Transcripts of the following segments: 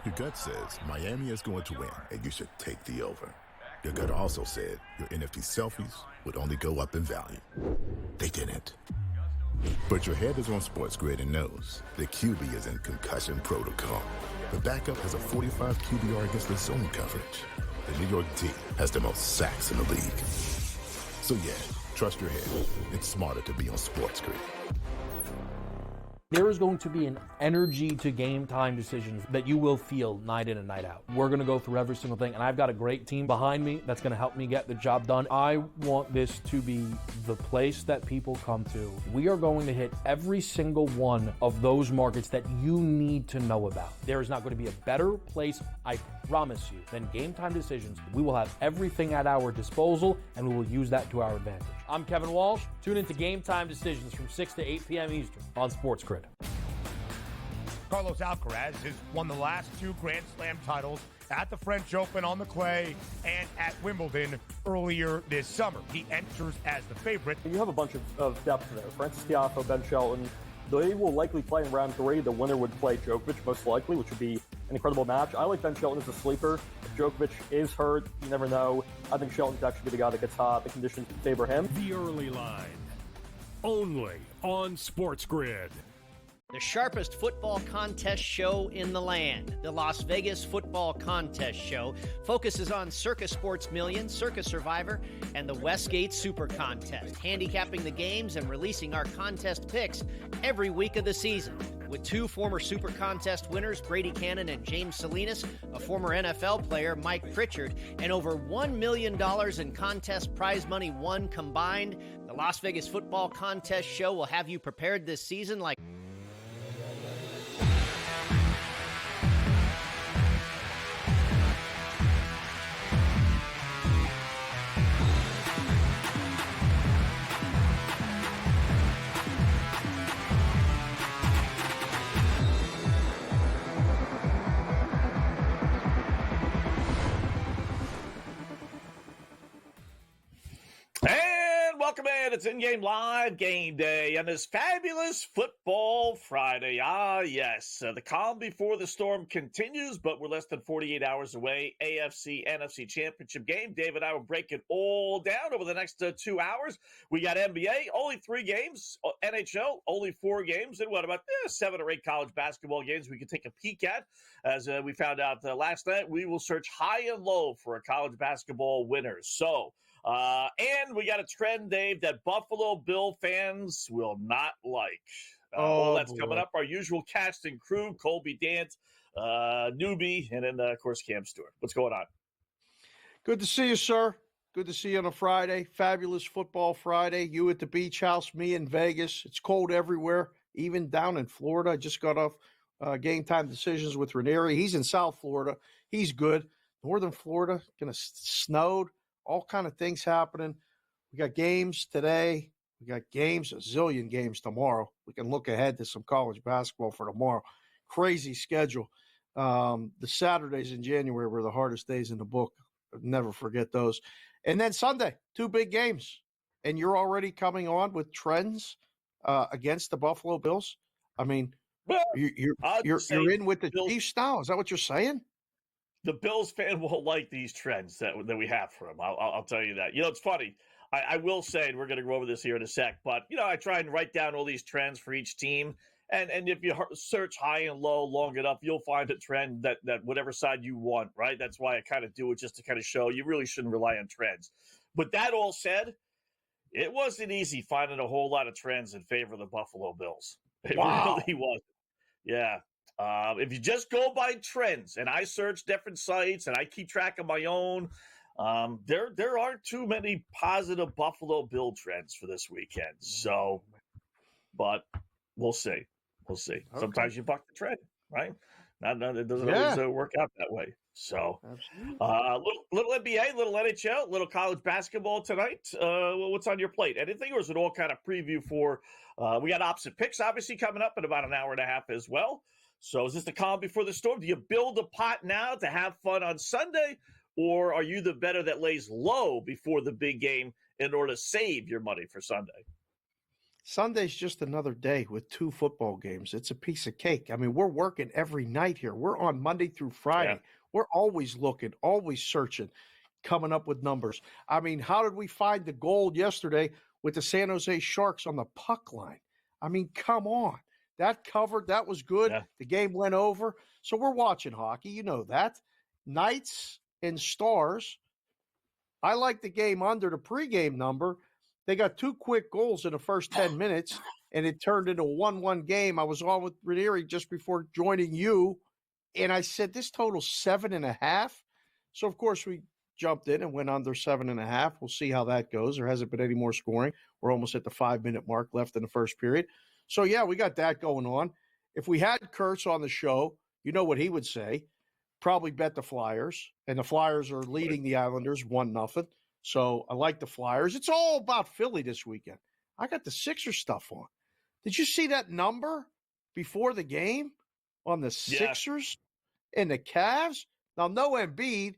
Your gut says Miami is going to win, and you should take the over. Your gut also said your NFT selfies would only go up in value. They didn't. But your head is on SportsGrid and knows the QB is in concussion protocol. The backup has a 45 QBR against the zone coverage. The New York D has the most sacks in the league. So yeah, trust your head. It's smarter to be on SportsGrid. There is going to be an energy to game time decisions that you will feel night in and night out. We're going to go through every single thing, and I've got a great team behind me that's going to help me get the job done. I want this to be the place that people come to. We are going to hit every single one of those markets that you need to know about. There is not going to be a better place, I promise you, than Game Time Decisions. We will have everything at our disposal, and we will use that to our advantage. I'm Kevin Walsh. Tune into Game Time Decisions from 6 to 8 p.m. Eastern on SportsGrid. Carlos Alcaraz has won the last 2 Grand Slam titles at the French Open on the clay and at Wimbledon earlier this summer. He enters as the favorite. You have a bunch of depth there. Francis Tiafoe, Ben Shelton. They will likely play in round 3. The winner would play Djokovic, most likely, which would be an incredible match. I like Ben Shelton as a sleeper. If Djokovic is hurt, you never know. I think Shelton could actually be the guy that gets hot. The conditions favor him. The early line, only on SportsGrid. The sharpest football contest show in the land, the Las Vegas Football Contest Show, focuses on Circus Sports Million, Circus Survivor, and the Westgate Super Contest, handicapping the games and releasing our contest picks every week of the season. With 2 former Super Contest winners, Brady Cannon and James Salinas, a former NFL player, Mike Pritchard, and over $1 million in contest prize money won combined, the Las Vegas Football Contest Show will have you prepared this season like welcome in. It's in-game live game day on this fabulous football Friday. Ah, yes. The calm before the storm continues, but we're less than 48 hours away. AFC, NFC championship game. Dave and I will break it all down over the next 2 hours. We got NBA, only 3 games. NHL, only 4 games. And what about 7 or 8 college basketball games we can take a peek at? As we found out last night, we will search high and low for a college basketball winner. So, and we got a trend, Dave, that Buffalo Bill fans will not like. Well, that's coming up. Our usual cast and crew, Colby Dant, Newbie, and then, of course, Cam Stewart. What's going on? Good to see you, sir. Good to see you on a Friday. Fabulous football Friday. You at the beach house, me in Vegas. It's cold everywhere, even down in Florida. I just got off Game Time Decisions with Ranieri. He's in South Florida. He's good. Northern Florida, going to snowed. All kind of things happening. We got games today. We got games, a zillion games tomorrow. We can look ahead to some college basketball for tomorrow. Crazy schedule. The Saturdays in January were the hardest days in the book. I'll never forget those. And then Sunday, 2 big games. And you're already coming on with trends against the Buffalo Bills. I mean, you're in with the Chiefs now. Is that what you're saying? The Bills fan won't like these trends that we have for them. I'll tell you that. You know, it's funny. I will say, and we're going to go over this here in a sec, but, you know, I try and write down all these trends for each team. And if you search high and low long enough, you'll find a trend that whatever side you want, right? That's why I kind of do it, just to kind of show you really shouldn't rely on trends. But that all said, it wasn't easy finding a whole lot of trends in favor of the Buffalo Bills. It really wasn't. Yeah. If you just go by trends, and I search different sites and I keep track of my own, there aren't too many positive Buffalo Bill trends for this weekend. So, but we'll see. We'll see. Okay. Sometimes you buck the trend, right? It doesn't always work out that way. So, little NBA, little NHL, little college basketball tonight. What's on your plate? Anything, or is it all kind of preview for? We got opposite picks, obviously, coming up in about an hour and a half as well. So, is this the calm before the storm? Do you build a pot now to have fun on Sunday, or are you the bettor that lays low before the big game in order to save your money for Sunday? Sunday's just another day with 2 football games. It's a piece of cake. I mean, we're working every night here. We're on Monday through Friday. Yeah. We're always looking, always searching, coming up with numbers. I mean, how did we find the gold yesterday with the San Jose Sharks on the puck line? I mean, come on. That covered, that was good. Yeah. The game went over. So we're watching hockey. You know that. Knights and Stars. I like the game under the pregame number. They got 2 quick goals in the first 10 minutes, and it turned into a 1-1 game. I was on with Ranieri just before joining you, and I said, this total's 7.5. So, of course, we jumped in and went under 7.5. We'll see how that goes. There hasn't been any more scoring. We're almost at the 5-minute mark left in the first period. So, yeah, we got that going on. If we had Kurtz on the show, you know what he would say. Probably bet the Flyers, and the Flyers are leading the Islanders 1-0. So I like the Flyers. It's all about Philly this weekend. I got the Sixers stuff on. Did you see that number before the game on the Sixers and the Cavs? Now, no Embiid,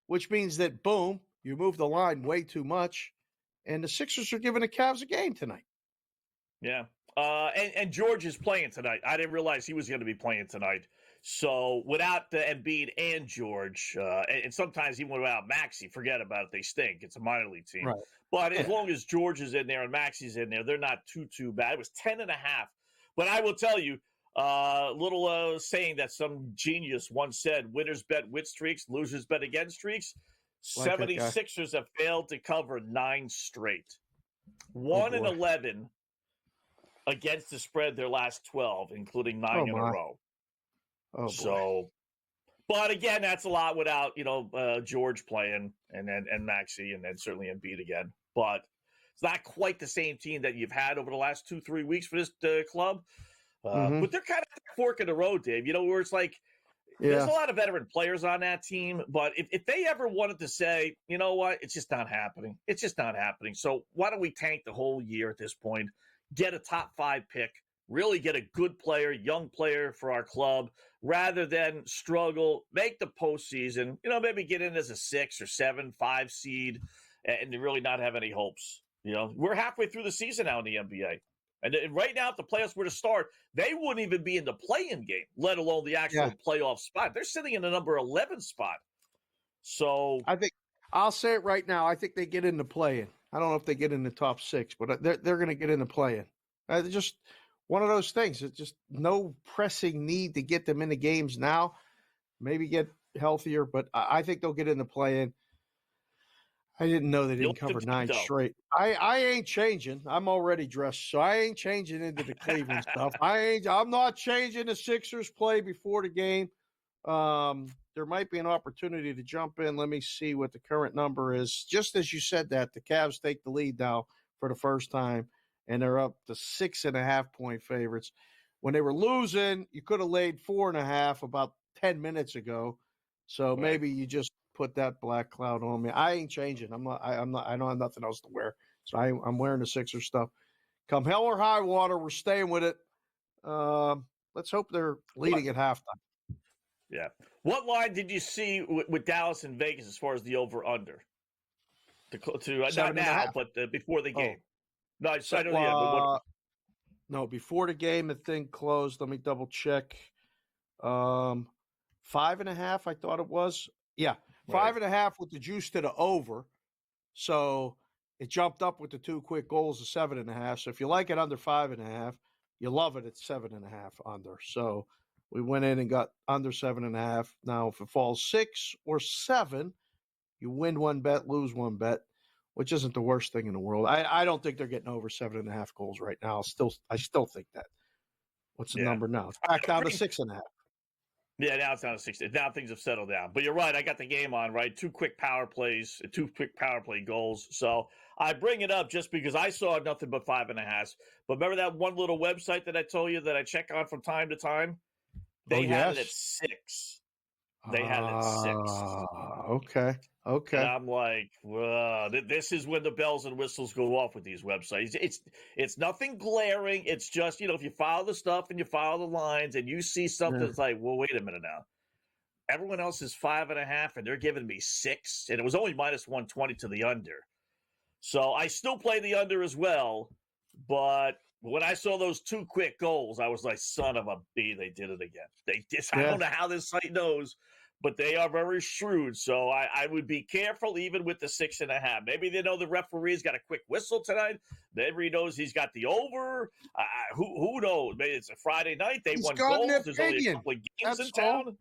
which means that, boom, you move the line way too much, and the Sixers are giving the Cavs a game tonight. Yeah. And George is playing tonight. I didn't realize he was going to be playing tonight. So without the Embiid and George, and sometimes even without Maxey, forget about it. They stink. It's a minor league team. Right. But as long as George is in there and Maxey's in there, they're not too bad. It was 10.5. But I will tell you, little saying that some genius once said, winners bet with streaks, losers bet against streaks. Like 76ers have failed to cover 9 straight. 1-11 against the spread their last 12, including 9 in a row. Oh, boy. So, but again, that's a lot without, George playing and Maxey and then certainly Embiid again. But it's not quite the same team that you've had over the last 2-3 weeks for this club. But they're kind of at the fork in the road, Dave, where it's like, there's a lot of veteran players on that team. But if they ever wanted to say, you know what, it's just not happening. It's just not happening. So why don't we tank the whole year at this point, get a top 5 pick, really get a good player, young player for our club, rather than struggle, make the postseason, maybe get in as a 6 or 7, 5 seed and really not have any hopes. We're halfway through the season now in the NBA. And right now, if the playoffs were to start, they wouldn't even be in the play-in game, let alone the actual playoff spot. They're sitting in the number 11 spot. So I think I'll say it right now. I think they get in the play-in. I don't know if they get in the top 6, but they're going to get in the play-in. Just one of those things. It's just no pressing need to get them in the games now. Maybe get healthier, but I think they'll get in the play-in. I didn't know they didn't cover 9 straight. I ain't changing. I'm already dressed, so I ain't changing into the Cleveland stuff. I'm not changing the Sixers play before the game. There might be an opportunity to jump in. Let me see what the current number is. Just as you said that, the Cavs take the lead now for the first time, and they're up to 6.5-point favorites. When they were losing, you could have laid 4.5 about 10 minutes ago. So maybe you just put that black cloud on me. I ain't changing. I'm not. I don't have nothing else to wear, so I'm wearing the Sixers stuff. Come hell or high water, we're staying with it. Let's hope they're leading at halftime. Yeah. What line did you see with Dallas and Vegas as far as the over/under? Not now, but before the game. No, I know. But no, before the game, the thing closed. Let me double check. 5.5, I thought it was. Yeah, 5.5 with the juice to the over. So it jumped up with the 2 quick goals to 7.5. So if you like it under 5.5, you love it at 7.5 under. So we went in and got under 7.5. Now, if it falls 6 or 7, you win 1 bet, lose 1 bet, which isn't the worst thing in the world. I don't think they're getting over 7.5 goals right now. I still think that. What's the number now? It's back down to 6.5. Yeah, now it's down to 60. Now things have settled down. But you're right. I got the game on, right? 2 quick power plays, 2 quick power play goals. So I bring it up just because I saw nothing but 5.5. But remember that one little website that I told you that I check on from time to time? They had it at 6. They had it at 6. Okay. And I'm like, this is when the bells and whistles go off with these websites. It's nothing glaring. It's just, if you follow the stuff and you follow the lines and you see something that's like, well, wait a minute now. Everyone else is 5.5 and they're giving me 6. And it was only minus 120 to the under. So I still play the under as well. But When I saw those 2 quick goals, I was like, son of a B, they did it again. They did. I don't know how this site knows, but they are very shrewd. So I would be careful even with the 6.5. Maybe they know the referee's got a quick whistle tonight. Maybe he knows he's got the over. Who knows? Maybe it's a Friday night. They won goals. There's only a couple of games in town.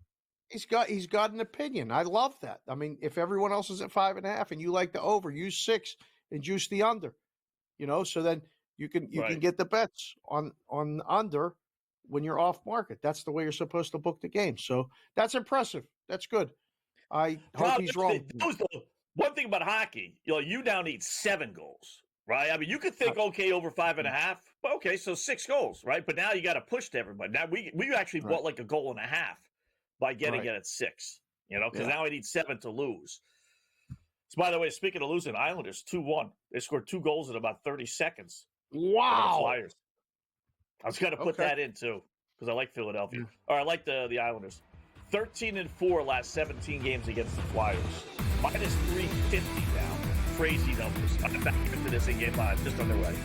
He's got an opinion. I love that. I mean, if everyone else is at 5.5 and you like the over, use 6 and juice the under. So then you can get the bets on under when you're off market. That's the way you're supposed to book the game. So that's impressive. That's good. I hope he's wrong. One thing about hockey, you now need 7 goals, right? I mean, you could think, okay, over 5.5, but okay, so 6 goals, right? But now you got to push to everybody. Now we actually bought like a goal and a half by getting it at 6, because now I need 7 to lose. So, by the way, speaking of losing, Islanders 2-1. They scored 2 goals in about 30 seconds. Wow. The Flyers. I was going to put that in, too, because I like Philadelphia. Or I like the Islanders. 13-4 last 17 games against the Flyers. Minus 350 now. Crazy numbers. I'm back into this in Game 5, just underway.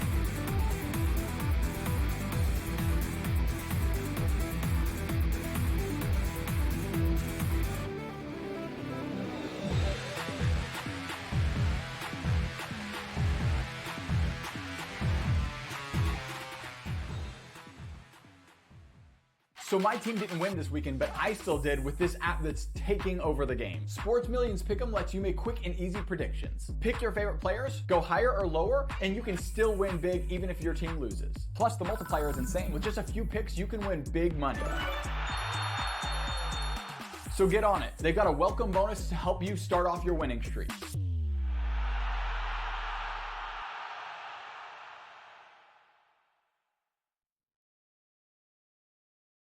So my team didn't win this weekend, but I still did with this app that's taking over the game. Sports Millions Pick'em lets you make quick and easy predictions. Pick your favorite players, go higher or lower, and you can still win big even if your team loses. Plus, the multiplier is insane. With just a few picks, you can win big money. So get on it. They've got a welcome bonus to help you start off your winning streak.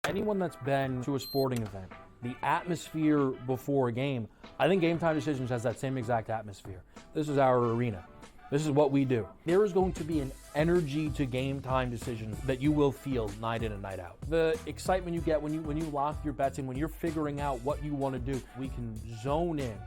Anyone that's been to a sporting event, the atmosphere before a game, I think Game Time Decisions has that same exact atmosphere. This is our arena. This is what we do. There is going to be an energy to Game Time Decisions that you will feel night in and night out. The excitement you get when you lock your bets in, when you're figuring out what you want to do, we can zone in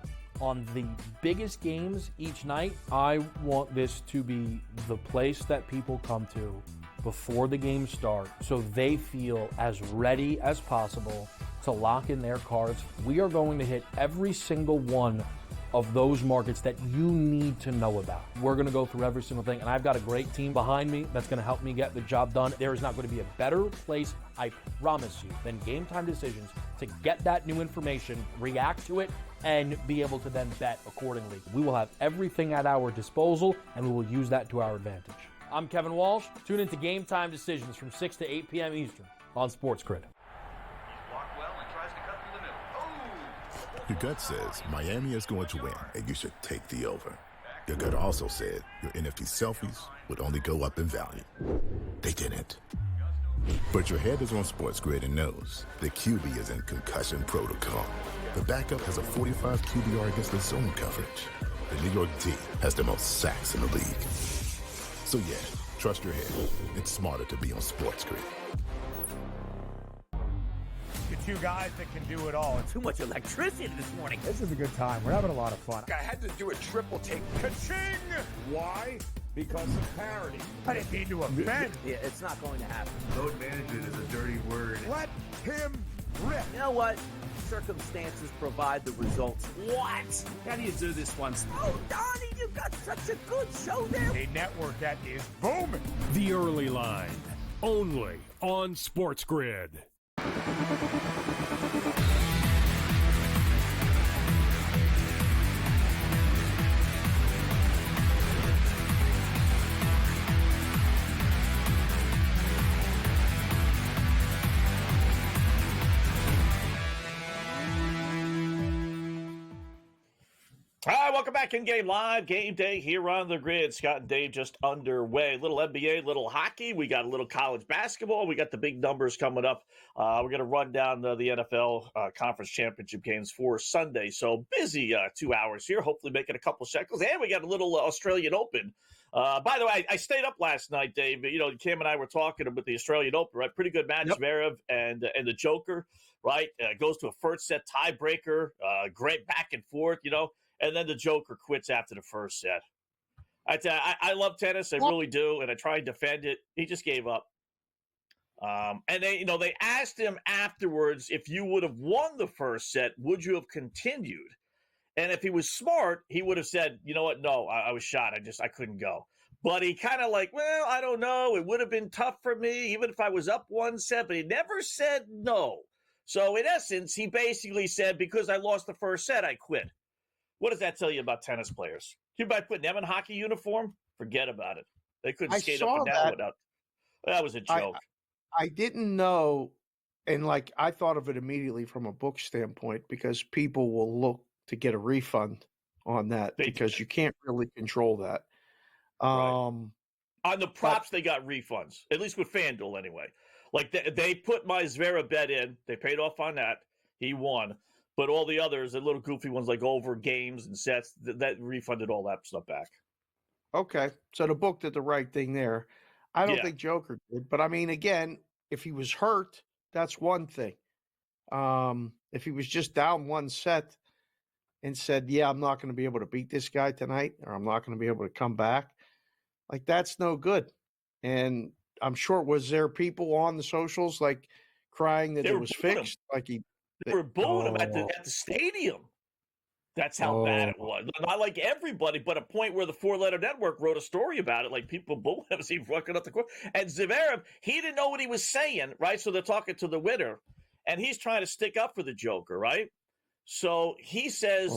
on the biggest games each night. I want this to be the place that people come to before the games start so they feel as ready as possible to lock in their cards. We are going to hit every single one of those markets that you need to know about. We're going to go through every single thing, and I've got a great team behind me that's going to help me get the job done. There is not going to be a better place, I promise you, than Game Time Decisions to get that new information, react to it, and be able to then bet accordingly. We will have everything at our disposal, and we will use that to our advantage. I'm Kevin Walsh. Tune into Game Time Decisions from 6 to 8 p.m. Eastern on SportsGrid. Your gut says Miami is going to win, and you should take the over. Your gut also said your NFT selfies would only go up in value. They didn't. But your head is on SportsGrid and knows the QB is in concussion protocol. The backup has a 45 QBR against the zone coverage. The New York D has the most sacks in the league. So yeah, trust your head. It's smarter to be on SportsGrid. The 2 guys that can do it all. Too much electricity this morning. This is a good time. We're having a lot of fun. I had to do a triple take. Ka-ching! Why? Because of parity. I didn't mean to offend. Yeah, it's not going to happen. Load management is a dirty word. Let him rip. You know what? Circumstances provide the results. What? How do you do this once? Oh, Donnie, you've got such a good show there. A network that is booming. The Early Line, only on SportsGrid. All right, welcome back in Game Live. Game Day here on the grid. Scott and Dave just underway. Little NBA, little hockey. We got a little college basketball. We got the big numbers coming up. We're going to run down the NFL conference championship games for Sunday. So busy 2 hours here, hopefully making a couple shekels. And we got a little Australian Open. By the way, I stayed up last night, Dave. You know, Cam and I were talking about the Australian Open, right? Pretty good match, Zverev and the Joker, right? Goes to a first set tiebreaker, great back and forth, you know. And then the Joker quits after the first set. I love tennis. I really do, and I try and defend it. He just gave up. And they asked him afterwards, if you would have won the first set, would you have continued? And if he was smart, he would have said, you know what? No, I was shot. I couldn't go. But he kind of like, well, I don't know. It would have been tough for me, even if I was up 1-7. But he never said no. So in essence, he basically said, because I lost the first set, I quit. What does that tell you about tennis players? You might put them in hockey uniform? Forget about it. They couldn't skate up and down without. That was a joke. I didn't know, and I thought of it immediately from a book standpoint, because people will look to get a refund on that because you can't really control that. Right. On the props, they got refunds, at least with FanDuel anyway. Like they put my Zverev bet in. They paid off on that. He won. But all the others, the little goofy ones like over games and sets, that refunded all that stuff back. Okay. So the book did the right thing there. I don't think Joker did. But, I mean, again, if he was hurt, that's one thing. If he was just down one set and said, yeah, I'm not going to be able to beat this guy tonight, or I'm not going to be able to come back, that's no good. And I'm sure, was there people on the socials crying that it was fixed? They were booing him at the stadium. That's how bad it was. Not like everybody, but a point where the four-letter network wrote a story about it. Like, people booing him as he walking up the court. And Zverev, he didn't know what he was saying, right? So they're talking to the winner, and he's trying to stick up for the Joker, right? So he says,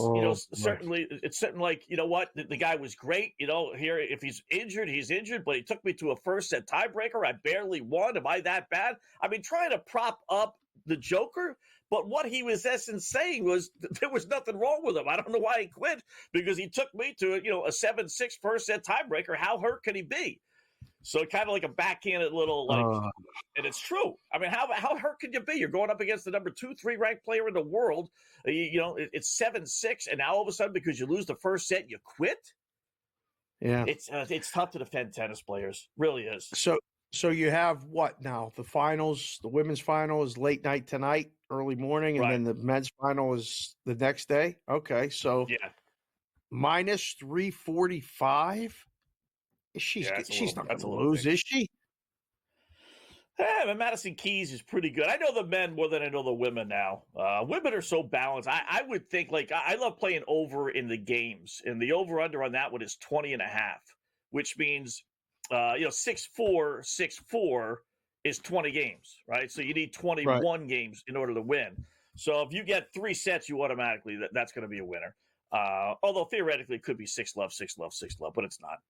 certainly, it's something like, you know what, the guy was great. Here, if he's injured, he's injured, but he took me to a first set tiebreaker. I barely won. Am I that bad? I mean, trying to prop up the Joker. But what he was essence saying was there was nothing wrong with him. I don't know why he quit, because he took me to a 7-6 first set tiebreaker. How hurt could he be? So kind of like a backhanded little and it's true. I mean, how hurt could you be? You're going up against the number 2-3 ranked player in the world. It's 7-6, and now all of a sudden, because you lose the first set, you quit. Yeah, it's tough to defend tennis players. Really is. So you have what now? The finals, the women's final is late night tonight, early morning, and then the men's final is the next day. Okay, so minus 345. She's not going to lose, is she? But Madison Keys is pretty good. I know the men more than I know the women now. Women are so balanced. I would think, I love playing over in the games, and the over-under on that one is 20.5, which means 6-4 is 20 games, right? So you need 21 games in order to win. So if you get 3 sets, you automatically, that's going to be a winner. Although theoretically it could be 6-love, 6-love, 6-love, but it's not.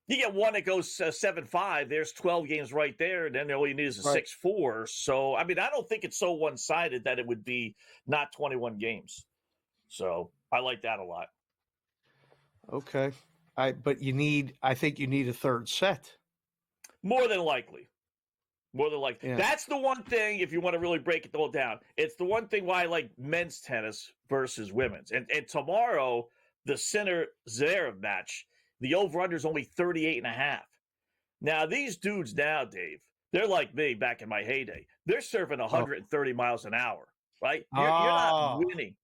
You get one that goes 7-5, there's 12 games right there, and then all you need is a 6-4. So, I mean, I don't think it's so one-sided that it would be not 21 games. So I like that a lot. Okay. I think you need a third set. More than likely. Yeah. That's the one thing, if you want to really break it all down, it's the one thing why I like men's tennis versus women's. And tomorrow, the Sinner Zverev match, the over-under is only 38.5. Now, these dudes now, Dave, they're like me back in my heyday. They're serving 130 miles an hour, right? You're not winning.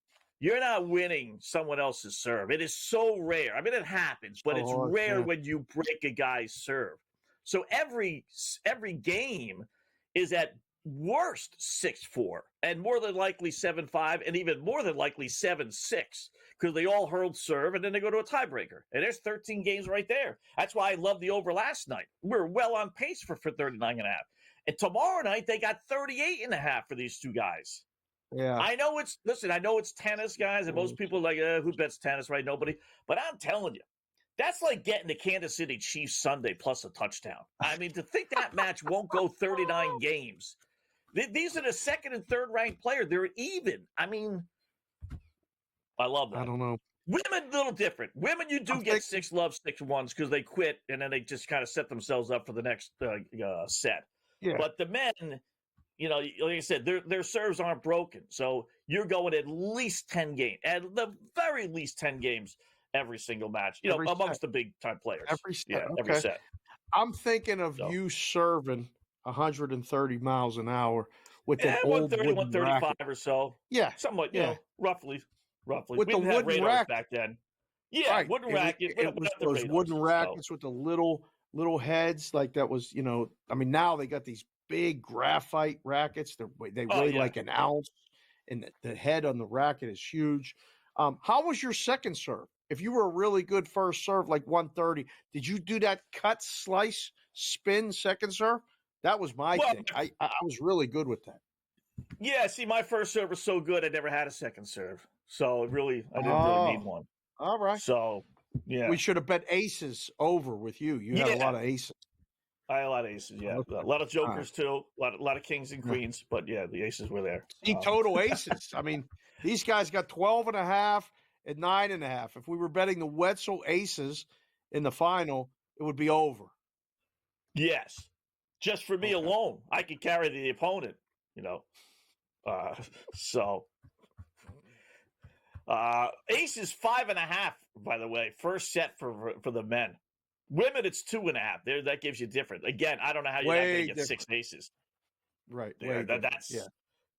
You're not winning someone else's serve. It is so rare. I mean, it happens, but it's rare when you break a guy's serve. So every game is at worst 6-4, and more than likely 7-5, and even more than likely 7-6, because they all hurled serve, and then they go to a tiebreaker. And there's 13 games right there. That's why I love the over last night. We're well on pace for 39.5. And tomorrow night, they got 38.5 for these two guys. Yeah. I know it's tennis, guys, and most people are like, who bets tennis, right? Nobody. But I'm telling you, that's like getting the Kansas City Chiefs Sunday plus a touchdown. I mean, to think that match won't go 39 games. These are the second and third ranked player. They're even. I mean, I love that. I don't know. Women, a little different. Women, you do get 6-love, 6-1s because they quit and then they just kind of set themselves up for the next set. Yeah. But the men, like I said, their serves aren't broken. So you're going at least 10 games, at the very least 10 games every single match, amongst the big time players. Every set. Yeah, every set. I'm thinking of you serving 130 miles an hour with an old 130, 135 racket. or so. Yeah. Somewhat, roughly. With We didn't have radars back then. Yeah, Right. wooden It, racket. it was those wooden rackets with the little heads, like that was, I mean, now they got these big graphite rackets. They Oh, weigh yeah. like an ounce, and the head on the racket is huge. How was your second serve? If you were a really good first serve, like 130, did you do that cut, slice, spin second serve? That was my thing. I was really good with that. Yeah, see, my first serve was so good, I never had a second serve. So really, I didn't really need one. All right. So, yeah. We should have bet aces over with you. You had a lot of aces. I had a lot of aces, yeah. Okay. A lot of jokers, too. A lot of kings and queens. But, yeah, the aces were there. See, total aces. I mean, these guys got 12.5 and 9.5. If we were betting the Wetzel aces in the final, it would be over. Yes. Just for me alone. I could carry the opponent, So, ace is 5.5, by the way, first set for the men. Women, it's 2.5. There, that gives you different. Again, I don't know how you're not going to get 6 aces. Right. That's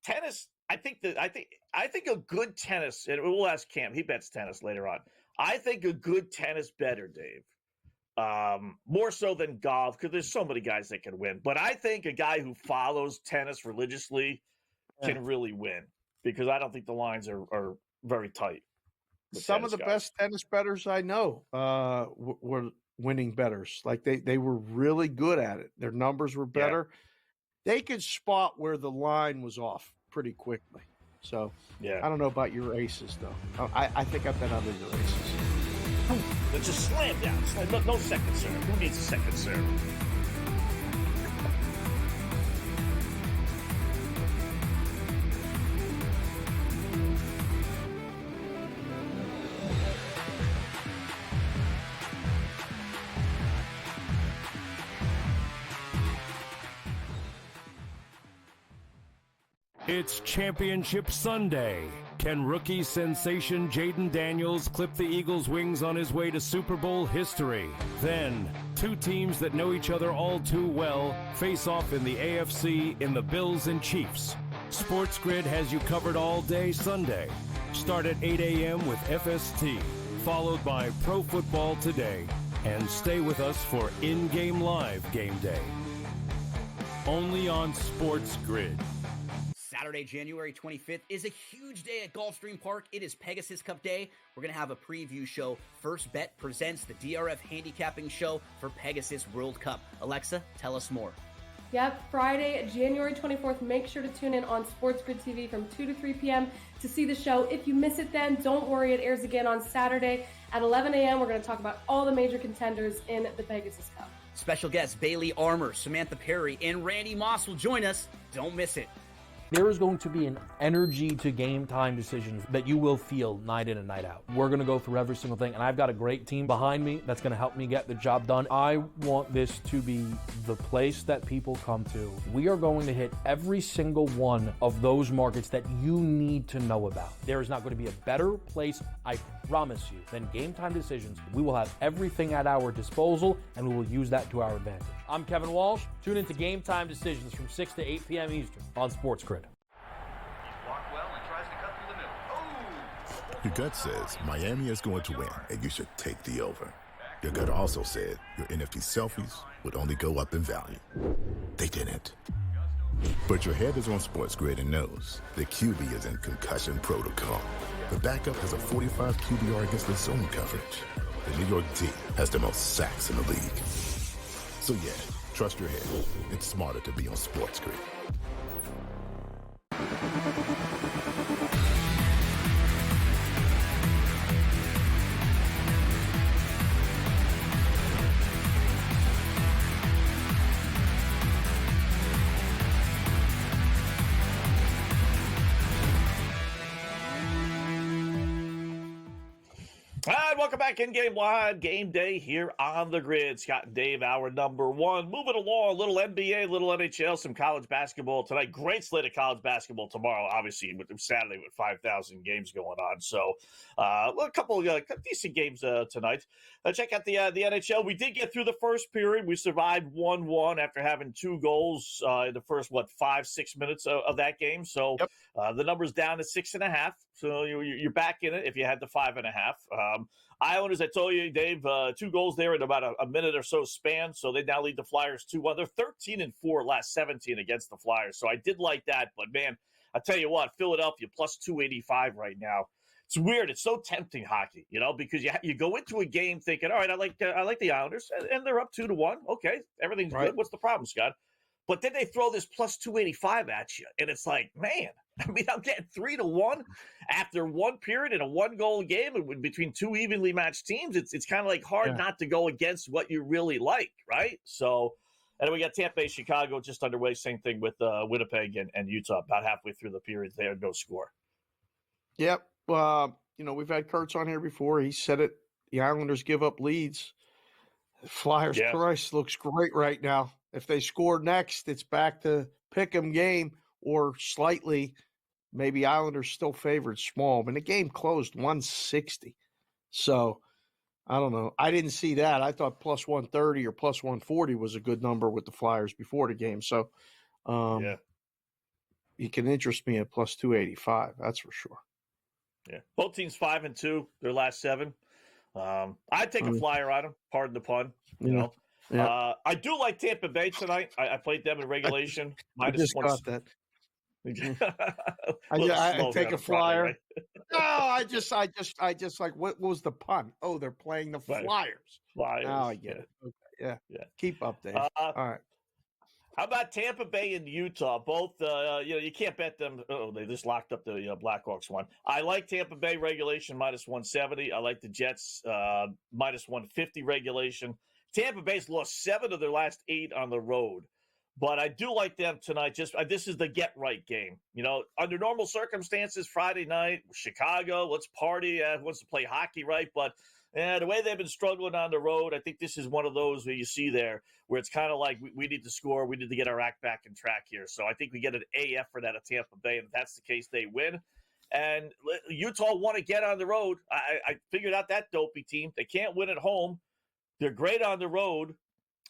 tennis. I think a good tennis, and we'll ask Cam. He bets tennis later on. I think a good tennis better, Dave. More so than golf, because there's so many guys that can win. But I think a guy who follows tennis religiously can really win, because I don't think the lines are very tight. Some of the best tennis bettors I know were winning bettors. Like they were really good at it. Their numbers were better. They could spot where the line was off pretty quickly. So I don't know about your aces, though. I think I bet under your aces. It's a slam down. No second serve. Who needs a second serve? It's Championship Sunday. Can rookie sensation Jaden Daniels clip the Eagles' wings on his way to Super Bowl history? Then, two teams that know each other all too well face off in the AFC in the Bills and Chiefs. SportsGrid has you covered all day Sunday. Start at 8 a.m. with FST, followed by Pro Football Today, and stay with us for in-game live game day. Only on SportsGrid. Saturday, January 25th is a huge day at Gulfstream Park. It is Pegasus Cup Day. We're going to have a preview show. First Bet presents the DRF handicapping show for Pegasus World Cup. Alexa, tell us more. Yep, Friday, January 24th. Make sure to tune in on SportsGrid TV from 2 to 3 p.m. to see the show. If you miss it then, don't worry. It airs again on Saturday at 11 a.m. We're going to talk about all the major contenders in the Pegasus Cup. Special guests Bailey Armour, Samantha Perry, and Randy Moss will join us. Don't miss it. There is going to be an energy to game time decisions that you will feel night in and night out. We're going to go through every single thing, and I've got a great team behind me that's going to help me get the job done. I want this to be the place that people come to. We are going to hit every single one of those markets that you need to know about. There is not going to be a better place, I promise you, than Game Time Decisions. We will have everything at our disposal, and we will use that to our advantage. I'm Kevin Walsh. Tune into Game Time Decisions from 6 to 8 p.m. Eastern on SportsGrid. Your gut says Miami is going to win, and you should take the over. Your gut also said your NFT selfies would only go up in value. They didn't. But your head is on SportsGrid and knows the QB is in concussion protocol. The backup has a 45 QBR against the zone coverage. The New York D has the most sacks in the league. So yeah, trust your head. It's smarter to be on SportsGrid. And welcome back in Game Live, Game Day here on the grid. Scott and Dave, hour number one. Moving along, a little NBA, a little NHL, some college basketball tonight. Great slate of college basketball tomorrow, obviously, with Saturday with 5,000 games going on. So a couple of decent games tonight. Check out the NHL. We did get through the first period. We survived 1-1 after having 2 goals in the first, 5-6 minutes of that game. So the number's down to 6.5. So you're back in it if you had the 5.5. Islanders, I told you, Dave, 2 goals there in about a minute or so span. So they now lead the Flyers 2-1. They're 13-4 last 17 against the Flyers. So I did like that. But, man, I tell you what, Philadelphia plus 285 right now. It's weird. It's so tempting, hockey, because you go into a game thinking, all right, I like the Islanders, and they're up 2-1. Okay, everything's good. What's the problem, Scott? But then they throw this plus 285 at you, and it's like, man, I'm getting 3-1 after one period in a 1-goal game between 2 evenly matched teams. It's kind of like hard not to go against what you really like, right? So, and then we got Tampa Bay, Chicago just underway. Same thing with Winnipeg and Utah. About halfway through the period, there, no score. Yep. We've had Kurtz on here before. He said it. The Islanders give up leads. Flyers price looks great right now. If they score next, it's back to pick 'em game or slightly. Maybe Islanders still favored small, but the game closed 160. So I don't know. I didn't see that. I thought plus 130 or plus 140 was a good number with the Flyers before the game. So you can interest me at plus 285. That's for sure. Yeah, both teams 5-2 their last 7. I'd take a flyer on them. Pardon the pun. You know, I do like Tampa Bay tonight. I played them in regulation. I just got that. I take a flyer. Right? No, I just like what was the pun? Oh, they're playing the Flyers. Flyers. Now I get it. Okay. Yeah. Keep up, Dave. All right. How about Tampa Bay and Utah? Both, you can't bet them. Oh, they just locked up the Blackhawks one. I like Tampa Bay regulation minus 170. I like the Jets minus 150 regulation. Tampa Bay's lost 7 of their last 8 on the road. But I do like them tonight. This is the get-right game. Under normal circumstances, Friday night, Chicago, let's party. Who wants to play hockey, right? But the way they've been struggling on the road, I think this is one of those where you see there where it's kind of like we need to score. We need to get our act back in track here. So I think we get an A effort out of Tampa Bay, and if that's the case, they win. And Utah want to get on the road. I figured out that dopey team. They can't win at home. They're great on the road.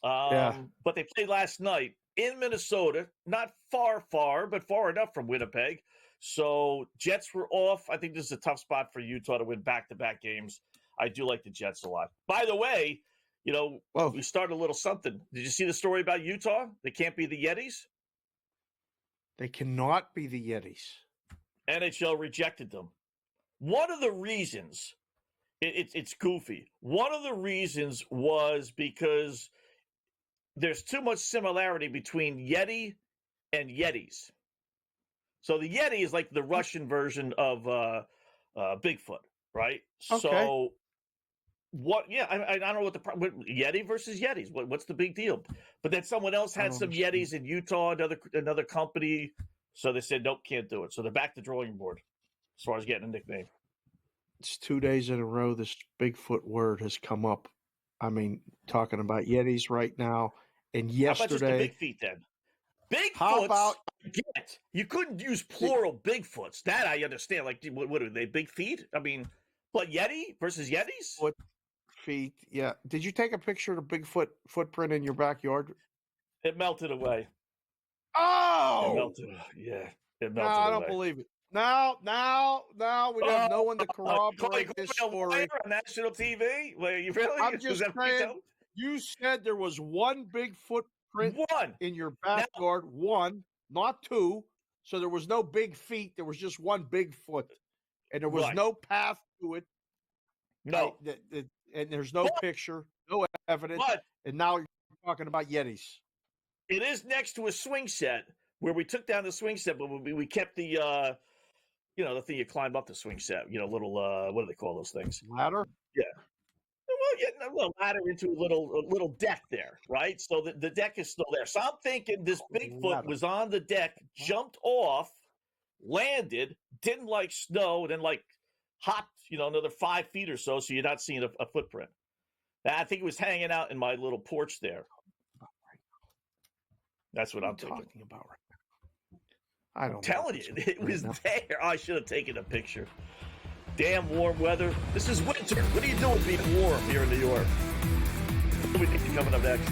But they played last night in Minnesota, not far, but far enough from Winnipeg. So Jets were off. I think this is a tough spot for Utah to win back-to-back games. I do like the Jets a lot. By the way, we started a little something. Did you see the story about Utah? They can't be the Yetis? They cannot be the Yetis. NHL rejected them. One of the reasons, it's goofy. One of the reasons was because there's too much similarity between Yeti and Yetis. So the Yeti is like the Russian version of Bigfoot, right? Okay. So what? Yeah, I don't know what the problem. Yeti versus Yetis. What's the big deal? But then someone else had some Yetis in Utah, another company. So they said nope, can't do it. So they're back to drawing board as far as getting a nickname. It's 2 days in a row this Bigfoot word has come up. I mean, talking about Yetis right now, and yesterday. How about just the big feet then? Bigfoots. How about you couldn't use plural Bigfoots? That I understand. Like, what are they? Big feet? I mean, but Yeti versus Yetis? Feet. Yeah. Did you take a picture of the Bigfoot footprint in your backyard? It melted away. Oh, it melted. Yeah, it melted away. I don't believe it. Now, we have no one to corroborate this story on national TV. Well, you really? I'm just saying. You said there was one Bigfoot print in your backyard. One, not 2. So there was no big feet. There was just one Bigfoot, and there was no path to it. No, and there's no picture, no evidence. And now you're talking about Yetis. It is next to a swing set where we took down the swing set, but we kept the. The thing you climb up the swing set, little, what do they call those things? Ladder? Yeah. Well, a little ladder into a little deck there, right? So the deck is still there. So I'm thinking this Bigfoot was on the deck, jumped off, landed, didn't like snow, and then hopped, another 5 feet or so you're not seeing a footprint. Now, I think it was hanging out in my little porch there. That's what I'm talking about right now. I'm telling you, it was there. I should have taken a picture. Damn warm weather. This is winter. What are you doing being warm here in New York? What do we think coming up next?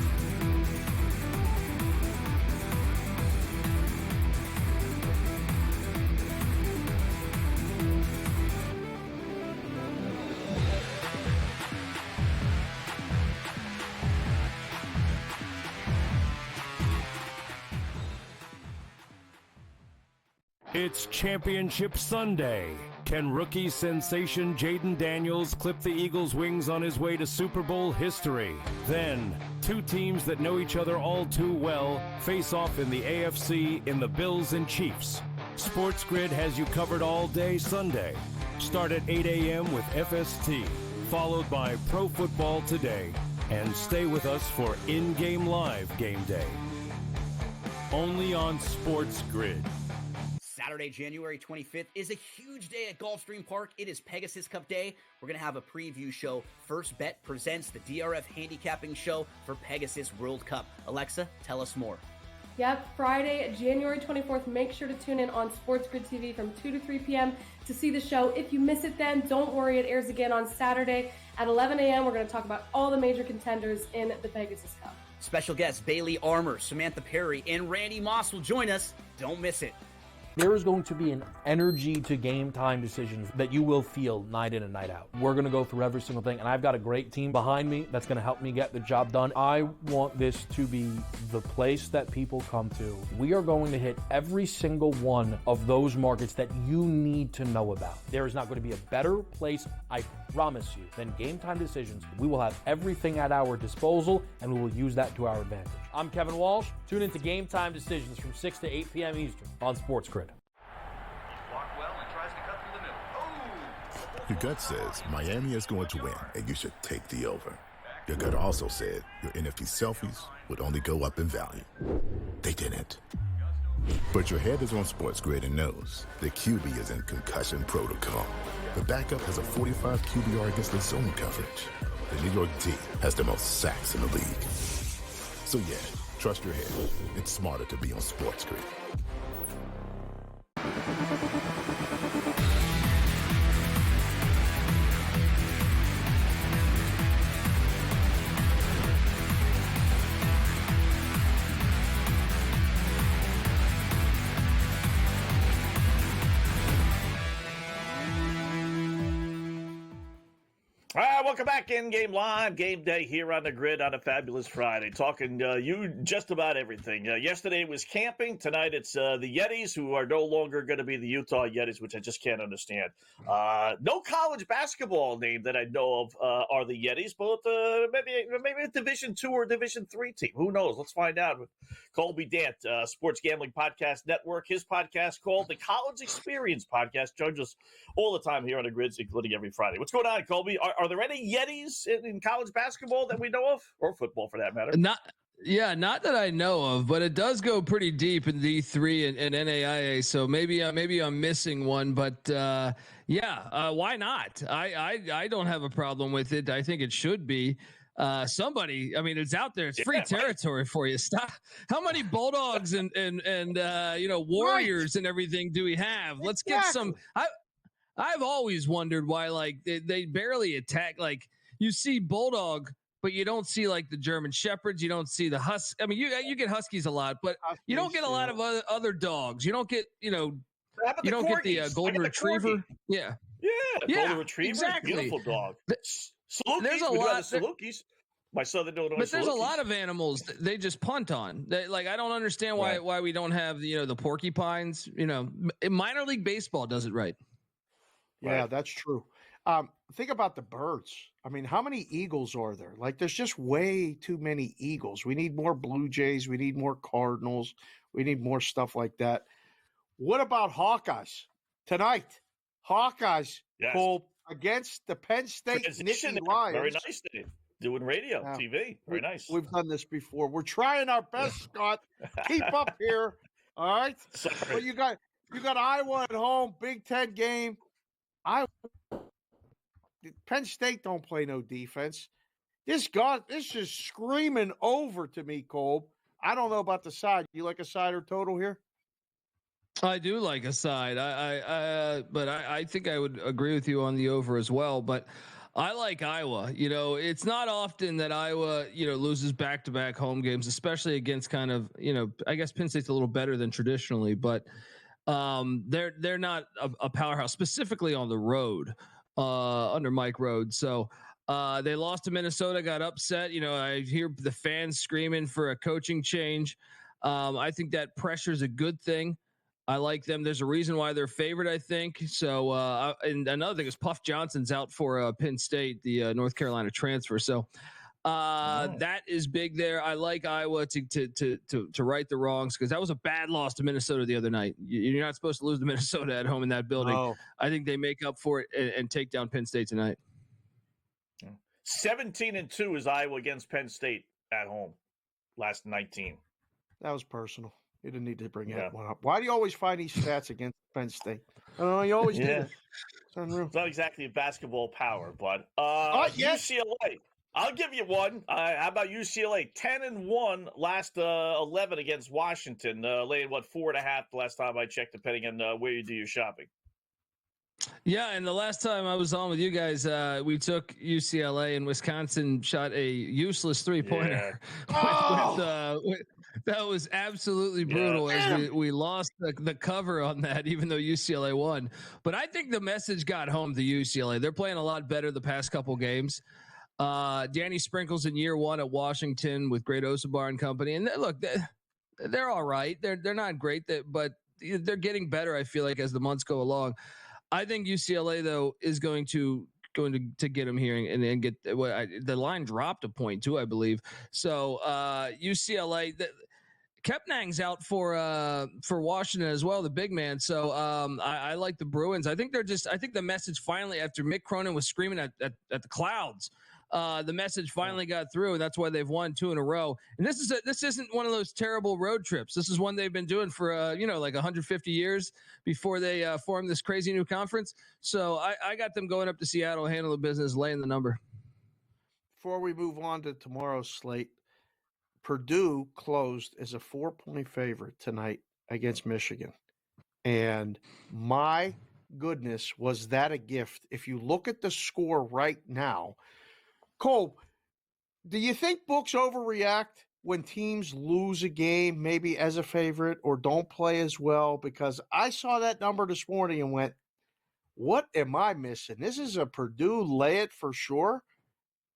It's Championship Sunday. Can rookie sensation Jaden Daniels clip the Eagles' wings on his way to Super Bowl history? Then, two teams that know each other all too well face off in the AFC in the Bills and Chiefs. SportsGrid has you covered all day Sunday. Start at 8 a.m. with FST, followed by Pro Football Today, and stay with us for in-game live game day. Only on SportsGrid. Saturday, January 25th is a huge day at Gulfstream Park. It is Pegasus Cup Day. We're going to have a preview show. First Bet presents the DRF handicapping show for Pegasus World Cup. Alexa, tell us more. Yep, Friday, January 24th. Make sure to tune in on SportsGrid TV from 2 to 3 p.m. to see the show. If you miss it then, don't worry. It airs again on Saturday at 11 a.m. We're going to talk about all the major contenders in the Pegasus Cup. Special guests Bailey Armour, Samantha Perry, and Randy Moss will join us. Don't miss it. There is going to be an energy to game time decisions that you will feel night in and night out. We're going to go through every single thing, and I've got a great team behind me that's going to help me get the job done. I want this to be the place that people come to. We are going to hit every single one of those markets that you need to know about. There is not going to be a better place, I promise you, than Game Time Decisions. We will have everything at our disposal, and we will use that to our advantage. I'm Kevin Walsh. Tune into Game Time Decisions from 6 to 8 p.m. Eastern on SportsGrid. Your gut says Miami is going to win, and you should take the over. Your gut also said your NFT selfies would only go up in value. They didn't. But your head is on SportsGrid and knows the QB is in concussion protocol. The backup has a 45 QBR against the zone coverage. The New York D has the most sacks in the league. So yeah, trust your head. It's smarter to be on SportsGrid. All right, welcome back in Game Live, Game Day here on the Grid on a fabulous Friday. Talking you just about everything. Yesterday was camping. Tonight it's the Yetis, who are no longer going to be the Utah Yetis, which I just can't understand. No college basketball name that I know of are the Yetis, but maybe a Division II or Division III team. Who knows? Let's find out with Colby Dant, Sports Gambling Podcast Network. His podcast called the College Experience Podcast joins us all the time here on the Grids, including every Friday. What's going on, Colby? Are there any Yetis in college basketball that we know of, or football for that matter? Not that I know of, but it does go pretty deep in D3 and NAIA. So maybe I'm missing one, but why not? I don't have a problem with it. I think it should be. Somebody, I mean, it's out there. It's free territory for you. Stop. How many Bulldogs and Warriors and everything do we have? Let's get some. I've always wondered why, like, they barely attack. Like, you see Bulldog, but you don't see like the German Shepherds. You don't see the Husky. I mean, you get Huskies a lot, but you don't get a lot of other dogs. You don't get, you don't get the Golden Retriever. Yeah, Golden Retriever, exactly. Beautiful dog. There's a lot of Salukis. My southern Illinois. But there's a lot of animals they just punt on. I don't understand why we don't have the porcupines. Minor league baseball does it right. Yeah, that's true. Think about the birds. I mean, how many eagles are there? Like, there's just way too many eagles. We need more Blue Jays. We need more Cardinals. We need more stuff like that. What about Hawkeyes tonight? Hawkeyes, yes. Cole, against the Penn State Nittany Lions. Very nice day. Doing radio, TV. Very nice. We've done this before. We're trying our best, Scott. Keep up here. All right. Sorry. But you got Iowa at home, Big Ten game. Penn State don't play no defense. This is screaming over to me, Cole. I don't know about the side. You like a side or total here? I do like a side. But I think I would agree with you on the over as well. But I like Iowa. It's not often that Iowa, loses back-to-back home games, especially against kind of, I guess Penn State's a little better than traditionally, but they're not a powerhouse, specifically on the road under Mike Rhodes. So they lost to Minnesota, got upset. I hear the fans screaming for a coaching change. I think that pressure is a good thing. I like them. There's a reason why they're favored, I think. So, and another thing is Puff Johnson's out for Penn State, the North Carolina transfer. So that is big there. I like Iowa to right the wrongs, because that was a bad loss to Minnesota the other night. You're not supposed to lose to Minnesota at home in that building. No. I think they make up for it and take down Penn State tonight. 17-2 is Iowa against Penn State at home. Last 19. That was personal. You didn't need to bring that one up. Why do you always find these stats against Penn State? I don't know. You always do. It's unreal. It's not exactly a basketball power, but yes. UCLA. I'll give you one. How about UCLA? 10-1 last 11 against Washington. Laying 4.5 the last time I checked, depending on where you do your shopping. Yeah, and the last time I was on with you guys, we took UCLA, and Wisconsin shot a useless three-pointer. That was absolutely brutal, as we lost the cover on that, even though UCLA won. But I think the message got home to UCLA. They're playing a lot better the past couple games. Danny Sprinkle's in year one at Washington with Great Osabar and company. And look, they're all right. They're not great, but they're getting better, I feel like, as the months go along. I think UCLA, though, is going to get them here and get the line dropped a point too, I believe. So UCLA, Kepnang's out for Washington as well, the big man. So I like the Bruins. I think the message finally, after Mick Cronin was screaming at the clouds, the message finally got through, and that's why they've won 2 in a row. And this isn't one of those terrible road trips. This is one they've been doing for like 150 years before they formed this crazy new conference. So I got them going up to Seattle, handle the business, laying the number. Before we move on to tomorrow's slate, Purdue closed as a 4-point favorite tonight against Michigan. And my goodness, was that a gift? If you look at the score right now, Cole, do you think books overreact when teams lose a game, maybe as a favorite, or don't play as well? Because I saw that number this morning and went, what am I missing? This is a Purdue lay it for sure.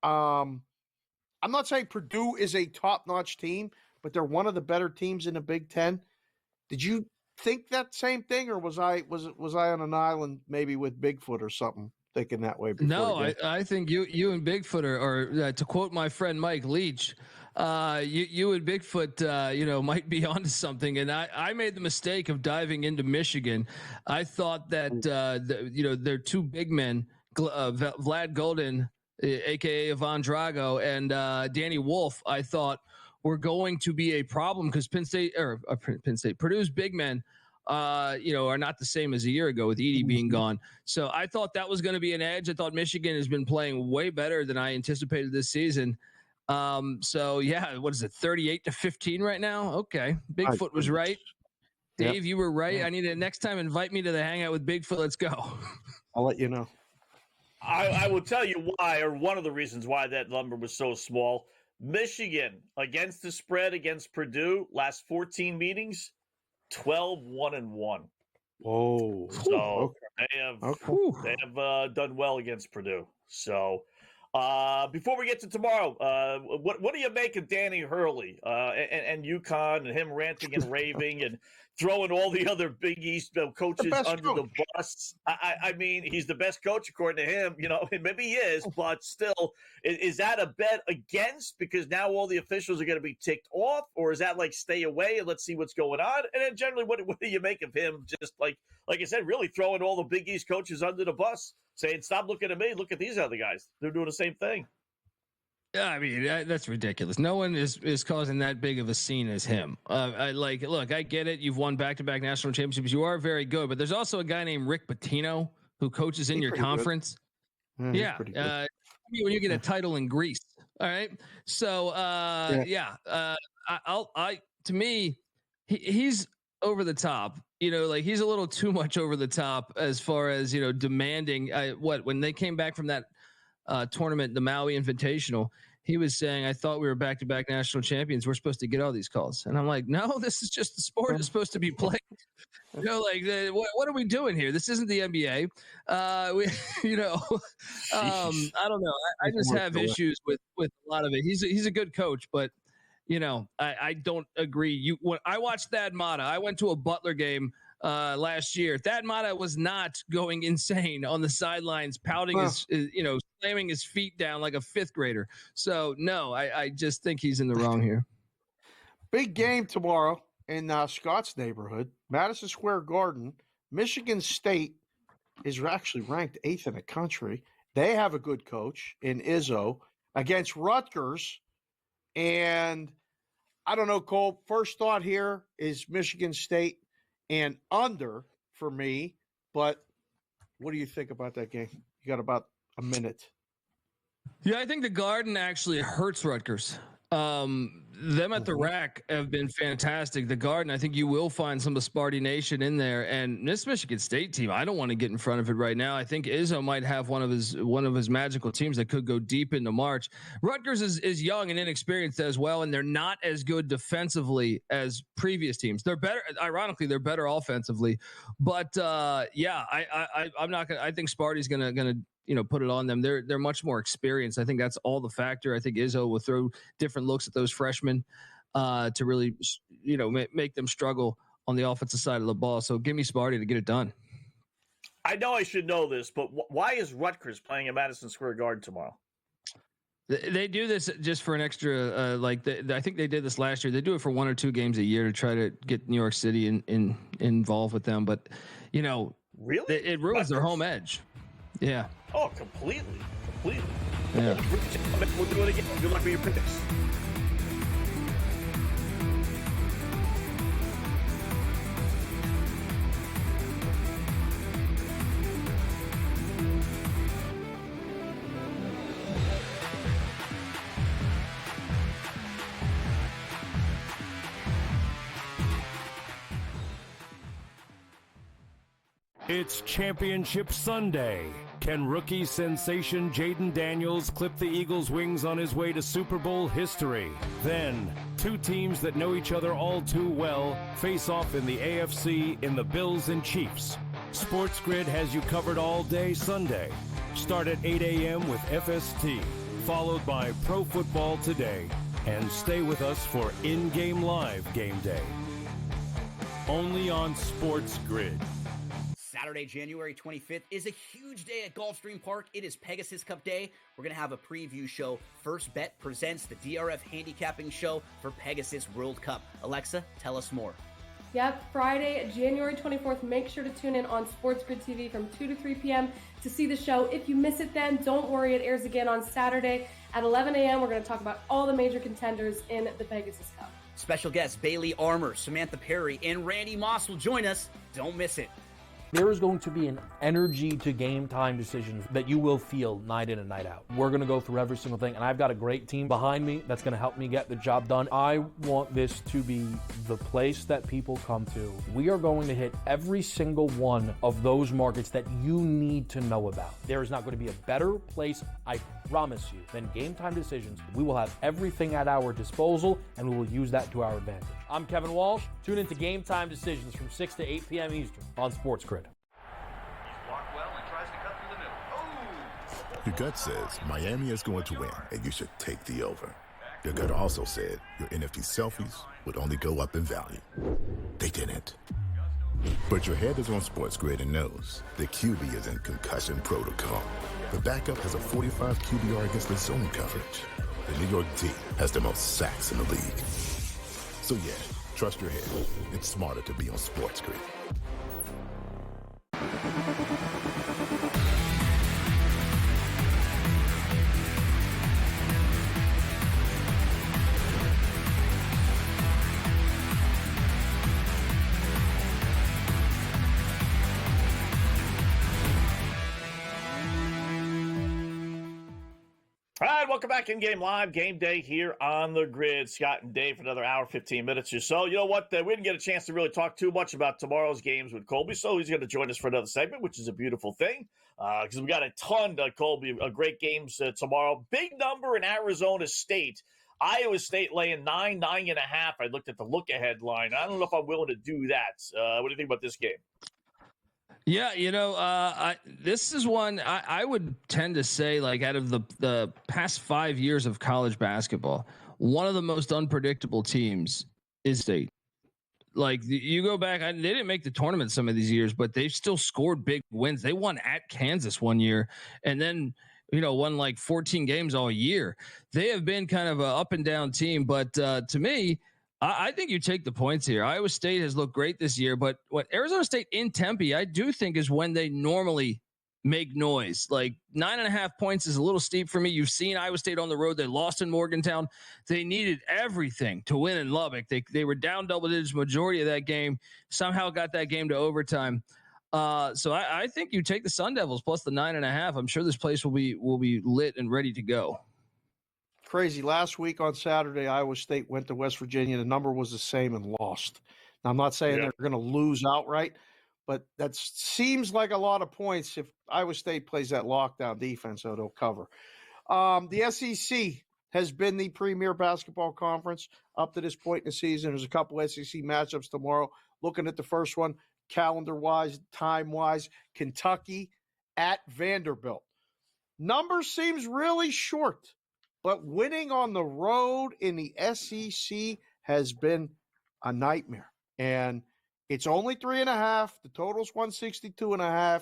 I'm not saying Purdue is a top-notch team, but they're one of the better teams in the Big Ten. Did you think that same thing, or was I on an island maybe with Bigfoot or something? Thinking that way. No, I think you and Bigfoot are to quote my friend Mike Leach, you and Bigfoot, might be onto something. And I made the mistake of diving into Michigan. I thought that, their 2 big men, Vlad Golden, aka Ivan Drago, and Danny Wolf, I thought were going to be a problem, because Purdue's big men, are not the same as a year ago with Edey being gone. So I thought that was going to be an edge. I thought Michigan has been playing way better than I anticipated this season. So yeah, what is it, 38-15 right now? Okay. Bigfoot was right. Dave, you were right. I need to next time invite me to the hangout with Bigfoot. Let's go. I'll let you know. I will tell you why, or one of the reasons why that number was so small. Michigan against the spread against Purdue, last 14 meetings, 12-1-1. Whoa! So they have done well against Purdue. So before we get to tomorrow, what do you make of Danny Hurley and UConn and him ranting and raving and throwing all the other Big East coaches under the bus? I mean, he's the best coach according to him. Maybe he is, but still, is that a bet against? Because now all the officials are going to be ticked off, or is that like stay away and let's see what's going on? And then generally, what do you make of him? Just like I said, really throwing all the Big East coaches under the bus, saying, "Stop looking at me, look at these other guys. They're doing the same thing." Yeah, I mean, that's ridiculous. No one is causing that big of a scene as him. Look, I get it. You've won back-to-back national championships. You are very good, but there's also a guy named Rick Pitino who coaches in your conference. When you get a title in Greece. All right. So, to me, he's over the top. He's a little too much over the top as far as, demanding when they came back from that tournament, the Maui Invitational, he was saying, I thought we were back-to-back national champions. We're supposed to get all these calls. And I'm like, no, this is just the sport is supposed to be played. What are we doing here? This isn't the NBA. I don't know. I just have issues with a lot of it. He's a good coach, but I don't agree. When I watched Thad Matta, I went to a Butler game last year. Thad Matta was not going insane on the sidelines, pouting slamming his feet down like a fifth grader. So no, I just think he's in the wrong here. Big game tomorrow in Scott's neighborhood, Madison Square Garden. Michigan State is actually ranked 8th in the country. They have a good coach in Izzo against Rutgers. And I don't know, Cole, first thought here is Michigan State and under for me. But what do you think about that game? You got about a minute. Yeah, I think the Garden actually hurts Rutgers. Them at the rack have been fantastic. The Garden, I think you will find some of Sparty Nation in there, and this Michigan State team, I don't want to get in front of it right now. I think Izzo might have one of his magical teams that could go deep into March. Rutgers is young and inexperienced as well, and they're not as good defensively as previous teams. They're better. Ironically, they're better offensively, but I'm not gonna. I think Sparty's gonna put it on them. They're much more experienced. I think that's all the factor. I think Izzo will throw different looks at those freshmen to really, make them struggle on the offensive side of the ball. So give me Sparty to get it done. I know I should know this, but why is Rutgers playing at Madison Square Garden tomorrow? They do this just for an extra, I think they did this last year. They do it for 1 or 2 games a year to try to get New York City involved with them. But, really, it ruins their home edge. Yeah. Oh, completely. Yeah. We'll do it again. Good luck with your picks. It's Championship Sunday. Can rookie sensation Jaden Daniels clip the Eagles' wings on his way to Super Bowl history? Then, 2 teams that know each other all too well face off in the AFC in the Bills and Chiefs. SportsGrid has you covered all day Sunday. Start at 8 a.m. with FST, followed by Pro Football Today, and stay with us for in-game live game day. Only on SportsGrid. Saturday, January 25th is a huge day at Gulfstream Park. It is Pegasus Cup Day. We're going to have a preview show. First Bet presents the DRF handicapping show for Pegasus World Cup. Alexa, tell us more. Yep, Friday, January 24th. Make sure to tune in on SportsGrid TV from 2 to 3 p.m. to see the show. If you miss it then, don't worry. It airs again on Saturday at 11 a.m. We're going to talk about all the major contenders in the Pegasus Cup. Special guests Bailey Armour, Samantha Perry, and Randy Moss will join us. Don't miss it. There is going to be an energy to game time decisions that you will feel night in and night out. We're going to go through every single thing, and I've got a great team behind me that's going to help me get the job done. I want this to be the place that people come to. We are going to hit every single one of those markets that you need to know about. There is not going to be a better place, I promise you, than Game Time Decisions. We will have everything at our disposal, and we will use that to our advantage. I'm Kevin Walsh. Tune into Game Time Decisions from 6 to 8 p.m. Eastern on SportsGrid. Your gut says Miami is going to win, and you should take the over. Your gut also said your NFT selfies would only go up in value. They didn't. But your head is on SportsGrid and knows the QB is in concussion protocol. The backup has a 45 QBR against the zone coverage. The New York D has the most sacks in the league. So yeah, trust your head. It's smarter to be on SportsGrid. All right, welcome back in Game Live, Game Day here on the grid. Scott and Dave for another hour, 15 minutes or so. You know what? We didn't get a chance to really talk too much about tomorrow's games with Colby, so he's going to join us for another segment, which is a beautiful thing because we got a ton, Colby, of great games tomorrow. Big number in Arizona State. Iowa State laying 9.5. I looked at the look-ahead line. I don't know if I'm willing to do that. What do you think about this game? Yeah, this is one I would tend to say, like, out of the past 5 years of college basketball, one of the most unpredictable teams is State. Like you go back, they didn't make the tournament some of these years, but they've still scored big wins. They won at Kansas one year, and then won like 14 games all year. They have been kind of an up and down team, but to me, I think you take the points here. Iowa State has looked great this year, but what Arizona State in Tempe, I do think is when they normally make noise. Like 9.5 points is a little steep for me. You've seen Iowa State on the road. They lost in Morgantown. They needed everything to win in Lubbock. They were down double digits majority of that game, somehow got that game to overtime. So I think you take the Sun Devils plus the 9.5. I'm sure this place will be lit and ready to go. Crazy. Last week on Saturday, Iowa State went to West Virginia. The number was the same and lost. Now, I'm not saying they're going to lose outright, but that seems like a lot of points if Iowa State plays that lockdown defense, so they'll cover. The SEC has been the premier basketball conference up to this point in the season. There's a couple SEC matchups tomorrow. Looking at the first one, calendar-wise, time-wise, Kentucky at Vanderbilt. Number seems really short, but winning on the road in the SEC has been a nightmare. And it's only 3.5. The total's 162.5.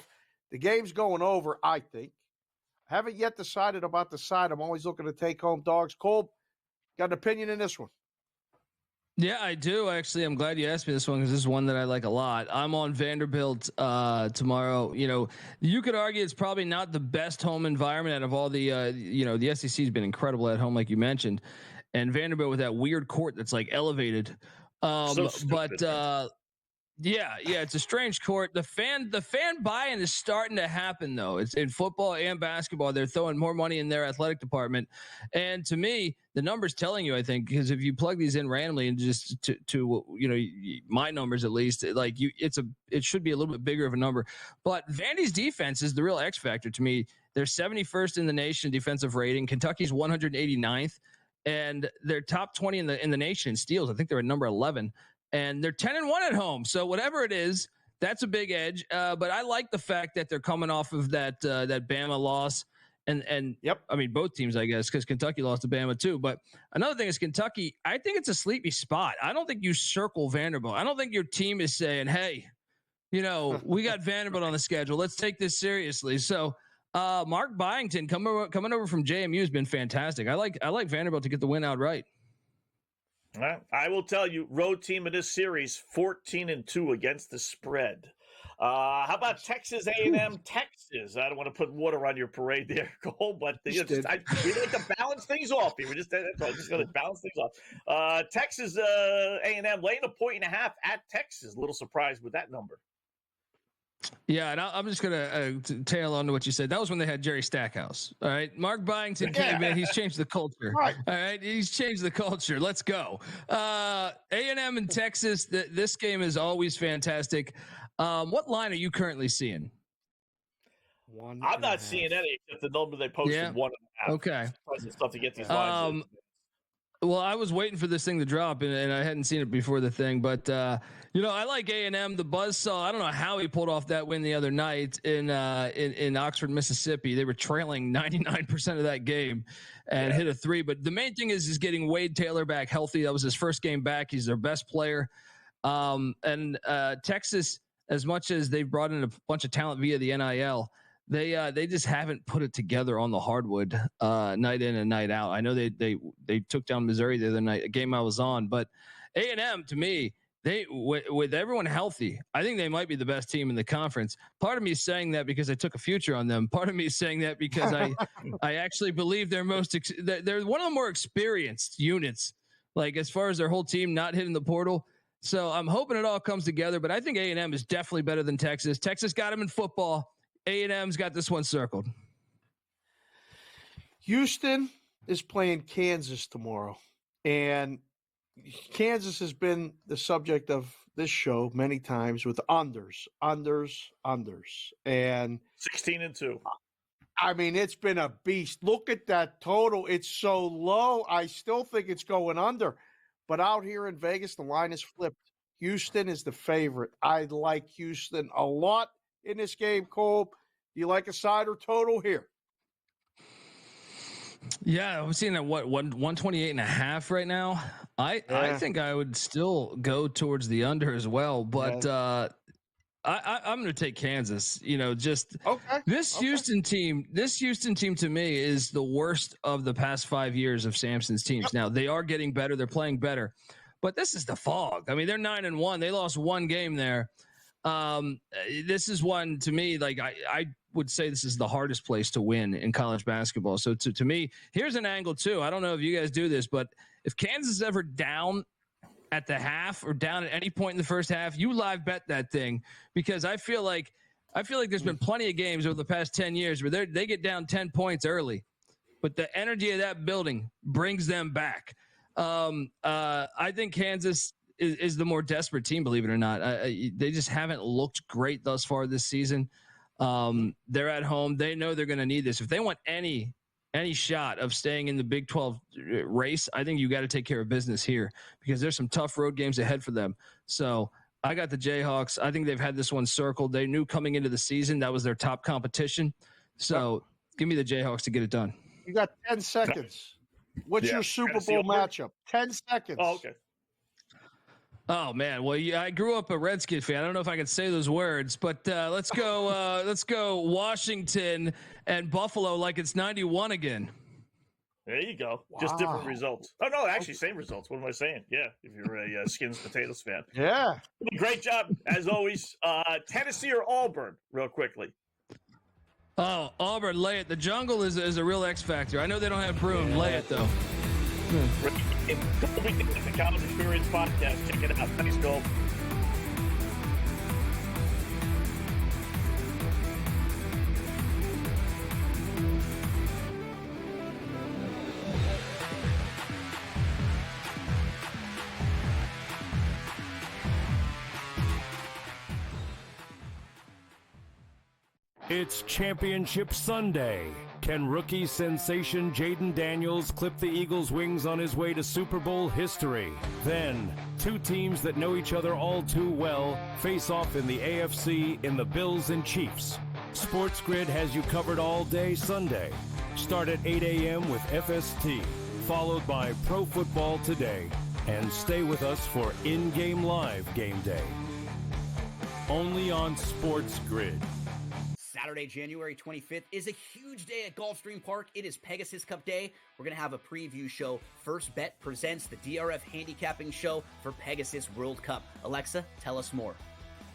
The game's going over, I think. Haven't yet decided about the side. I'm always looking to take home dogs. Cole, got an opinion in this one? Yeah, I do. Actually, I'm glad you asked me this one because this is one that I like a lot. I'm on Vanderbilt tomorrow. You could argue it's probably not the best home environment out of all the, the SEC's been incredible at home, like you mentioned. And Vanderbilt with that weird court that's like elevated. So stupid, Yeah, it's a strange court. The fan buy-in is starting to happen though. It's in football and basketball. They're throwing more money in their athletic department, and to me, the numbers telling you, I think, because if you plug these in randomly and just to my numbers at least, like it should be a little bit bigger of a number. But Vandy's defense is the real X factor to me. They're 71st in the nation defensive rating. Kentucky's 189th, and they're top 20 in the nation in steals. I think they're at number 11. And they're 10-1 at home. So whatever it is, that's a big edge. But I like the fact that they're coming off of that Bama loss. And yep, I mean, both teams, I guess, because Kentucky lost to Bama too. But another thing is Kentucky, I think it's a sleepy spot. I don't think you circle Vanderbilt. I don't think your team is saying, hey, we got Vanderbilt on the schedule. Let's take this seriously. So Mark Byington coming over from JMU has been fantastic. I like Vanderbilt to get the win outright. All right. I will tell you, road team in this series, 14-2 against the spread. How about Texas A&M, Texas? I don't want to put water on your parade there, Cole, but we like to balance things off here. We're just going to balance things off. Texas A&M laying 1.5 at Texas. A little surprised with that number. Yeah, and I'm just going to tail on to what you said. That was when they had Jerry Stackhouse. All right. Mark Byington came in. He's changed the culture. Right. All right. He's changed the culture. Let's go. A&M and Texas, this game is always fantastic. What line are you currently seeing? I'm not seeing any except the number they posted, 1.5. Okay. Stuff to get these lines. Well, I was waiting for this thing to drop, and I hadn't seen it before the thing. But, I like A&M. The buzzsaw, I don't know how he pulled off that win the other night in Oxford, Mississippi. They were trailing 99% of that game and hit a 3. But the main thing is getting Wade Taylor back healthy. That was his first game back. He's their best player. And Texas, as much as they've brought in a bunch of talent via the NIL, they just haven't put it together on the hardwood night in and night out. I know they took down Missouri the other night, a game I was on, but A&M to me, with everyone healthy, I think they might be the best team in the conference. Part of me is saying that because I took a future on them. Part of me is saying that because I actually believe they're one of the more experienced units, like as far as their whole team not hitting the portal. So I'm hoping it all comes together, but I think A&M is definitely better than Texas. Texas got them in football. A&M's got this one circled. Houston is playing Kansas tomorrow, and Kansas has been the subject of this show many times with unders. And 16-2. I mean, it's been a beast. Look at that total. It's so low. I still think it's going under. But out here in Vegas, the line is flipped. Houston is the favorite. I like Houston a lot in this game, Cole. Do you like a side or total here? Yeah, I'm seeing at 128.5 right now. I think I would still go towards the under as well, but I'm going to take Kansas. Just this Houston team. This Houston team to me is the worst of the past 5 years of Sampson's teams. Now they are getting better. They're playing better, but this is the fog. I mean, they're 9-1. They lost one game there. This is one to me. Like I would say this is the hardest place to win in college basketball. So to me, here's an angle too. I don't know if you guys do this, but if Kansas is ever down at the half or down at any point in the first half, you live bet that thing, because I feel like there's been plenty of games over the past 10 years where they get down 10 points early, but the energy of that building brings them back. I think Kansas is the more desperate team, believe it or not. They just haven't looked great thus far this season. They're at home. They know they're going to need this. If they want any shot of staying in the Big 12 race, I think you got to take care of business here, because there's some tough road games ahead for them. So I got the Jayhawks. I think they've had this one circled. They knew coming into the season that was their top competition. So give me the Jayhawks to get it done. You got 10 seconds. What's your Super Bowl matchup? 10 seconds. Oh, okay. Oh man, well, I grew up a Redskin fan. I don't know if I can say those words, but let's go. Let's go Washington and Buffalo like it's 91 again. There you go. Wow. Just different results. Oh no, actually same results. What am I saying? Yeah, if you're a Skins Potatoes fan. Yeah. Great job as always. Tennessee or Auburn, real quickly. Oh, Auburn, lay it. The jungle is a real X factor. I know they don't have Broom. Lay it though. The College Experience Podcast. Check it out. Thanks, Cole. It's Championship Sunday. Can rookie sensation Jaden Daniels clip the Eagles' wings on his way to Super Bowl history? Then, two teams that know each other all too well face off in the AFC in the Bills and Chiefs. SportsGrid has you covered all day Sunday. Start at 8 a.m. with FST, followed by Pro Football Today, and stay with us for in-game live game day. Only on SportsGrid. Saturday, January 25th is a huge day at Gulfstream Park. It is Pegasus Cup Day. We're going to have a preview show. First Bet presents the DRF handicapping show for Pegasus World Cup. Alexa, tell us more.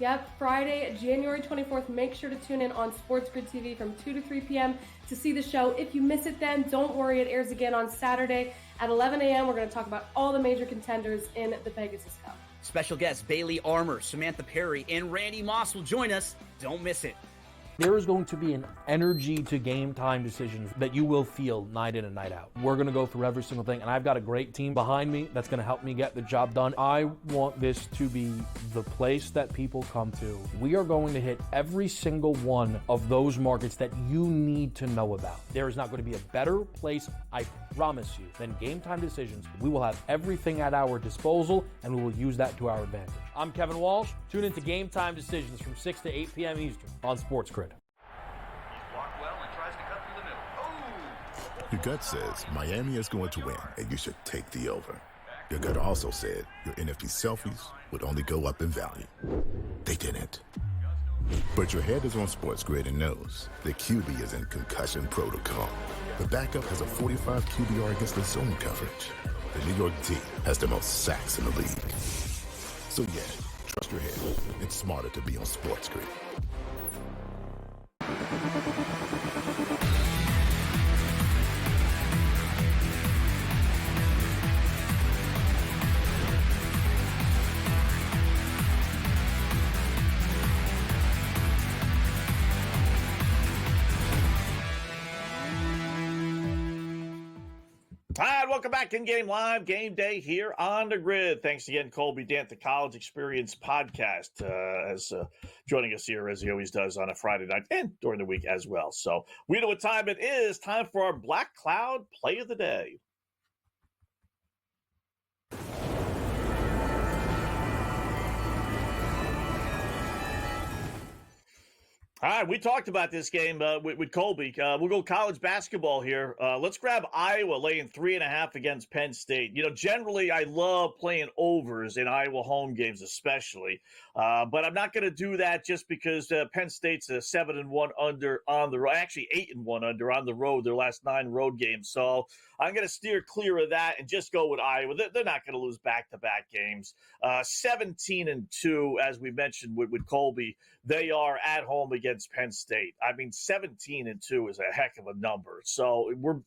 Yep, Friday, January 24th. Make sure to tune in on SportsGrid TV from 2 to 3 p.m. to see the show. If you miss it then, don't worry. It airs again on Saturday at 11 a.m. We're going to talk about all the major contenders in the Pegasus Cup. Special guests Bailey Armour, Samantha Perry, and Randy Moss will join us. Don't miss it. There is going to be an energy to game time decisions that you will feel night in and night out. We're going to go through every single thing, and I've got a great team behind me that's going to help me get the job done. I want this to be the place that people come to. We are going to hit every single one of those markets that you need to know about. There is not going to be a better place, I promise you, than Game Time Decisions. We will have everything at our disposal, and we will use that to our advantage. I'm Kevin Walsh. Tune into Game Time Decisions from 6 to 8 p.m. Eastern on SportsGrid. Your gut says Miami is going to win, and you should take the over. Your gut also said your NFT selfies would only go up in value. They didn't. But your head is on SportsGrid and knows the QB is in concussion protocol. The backup has a 45 QBR against the zone coverage. The New York D has the most sacks in the league. So yeah, trust your head. It's smarter to be on SportsGrid. Hi, welcome back in Game Live, Game Day here on the Grid. Thanks again, Colby Dant, the College Experience Podcast, as joining us here as he always does on a Friday night and during the week as well. So we know what time it is. Time for our Black Cloud Play of the Day. All right, we talked about this game with Colby. We'll go college basketball here. Let's grab Iowa laying 3.5 against Penn State. Generally, I love playing overs in Iowa home games, especially. But I'm not going to do that just because Penn State's a 7-1 under on the road, actually 8-1 under on the road, their last 9 road games. So I'm going to steer clear of that and just go with Iowa. They're not going to lose back-to-back games. 17-2, as we mentioned with Colby. They are at home against Penn State. I mean, 17-2 is a heck of a number. So we're,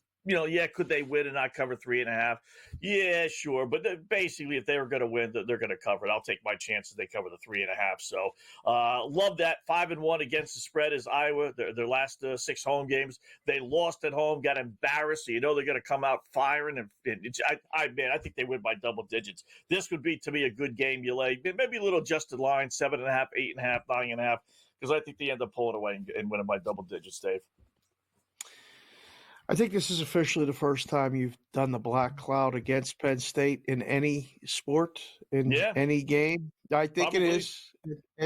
could they win and not cover 3.5? Yeah, sure. But basically, if they were going to win, they're going to cover it. I'll take my chances they cover the 3.5. So love that. 5-1 against the spread is Iowa. Their last 6 home games, they lost at home, got embarrassed. So they're going to come out firing. And I think they win by double digits. This would be, to me, a good game. You lay maybe a little adjusted line, 7.5, 8.5, 9.5, because I think they end up pulling away and winning by double digits, Dave. I think this is officially the first time you've done the black cloud against Penn State in any sport, in any game. I think Probably. It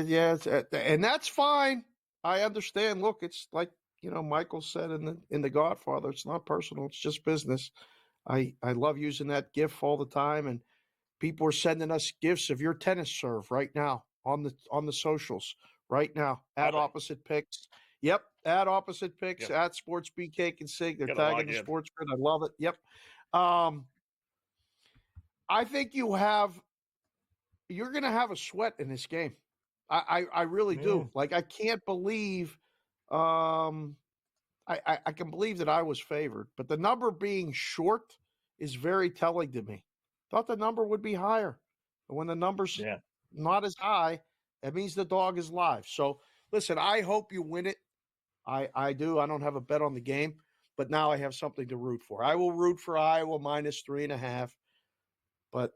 is. And that's fine. I understand. Look, it's like, Michael said in the Godfather, it's not personal. It's just business. I love using that GIF all the time. And people are sending us GIFs of your tennis serve right now on the socials right now at Opposite Picks. Yep, at Opposite Picks, at Sports BK and Sig. They're tagging the SportsGrid. I love it. Yep. I think you're going to have a sweat in this game. I really do. Like, I can't believe I can believe that I was favored, but the number being short is very telling to me. Thought the number would be higher. But when the number's not as high, it means the dog is live. So, listen, I hope you win it. I do. I don't have a bet on the game, but now I have something to root for. I will root for Iowa minus 3.5, but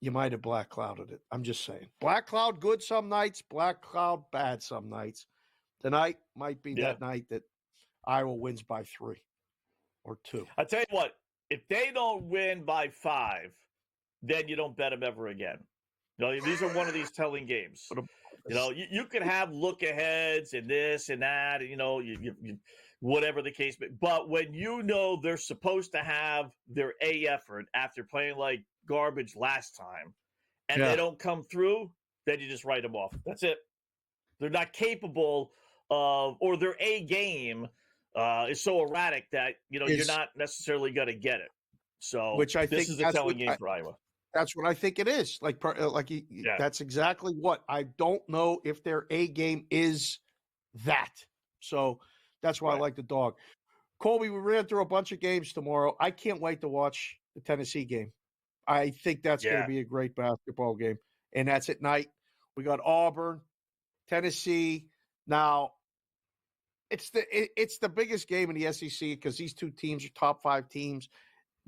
you might have black clouded it. I'm just saying. Black cloud good some nights, black cloud bad some nights. Tonight might be that night that Iowa wins by 3 or 2. I tell you what, if they don't win by 5, then you don't bet them ever again. These are one of these telling games. You can have look-aheads and this and that, and, you whatever the case may be. But when they're supposed to have their A effort after playing like garbage last time, and they don't come through, then you just write them off. That's it. They're not capable of, or their A game is so erratic that, you're not necessarily going to get it. So which I think this is a telling game for Iowa. That's what I think it is. That's exactly what. I don't know if their A game is that. So that's why I like the dog. Colby, we ran through a bunch of games tomorrow. I can't wait to watch the Tennessee game. I think that's going to be a great basketball game. And that's at night. We got Auburn, Tennessee. Now, it's the biggest game in the SEC because these two teams are top 5 teams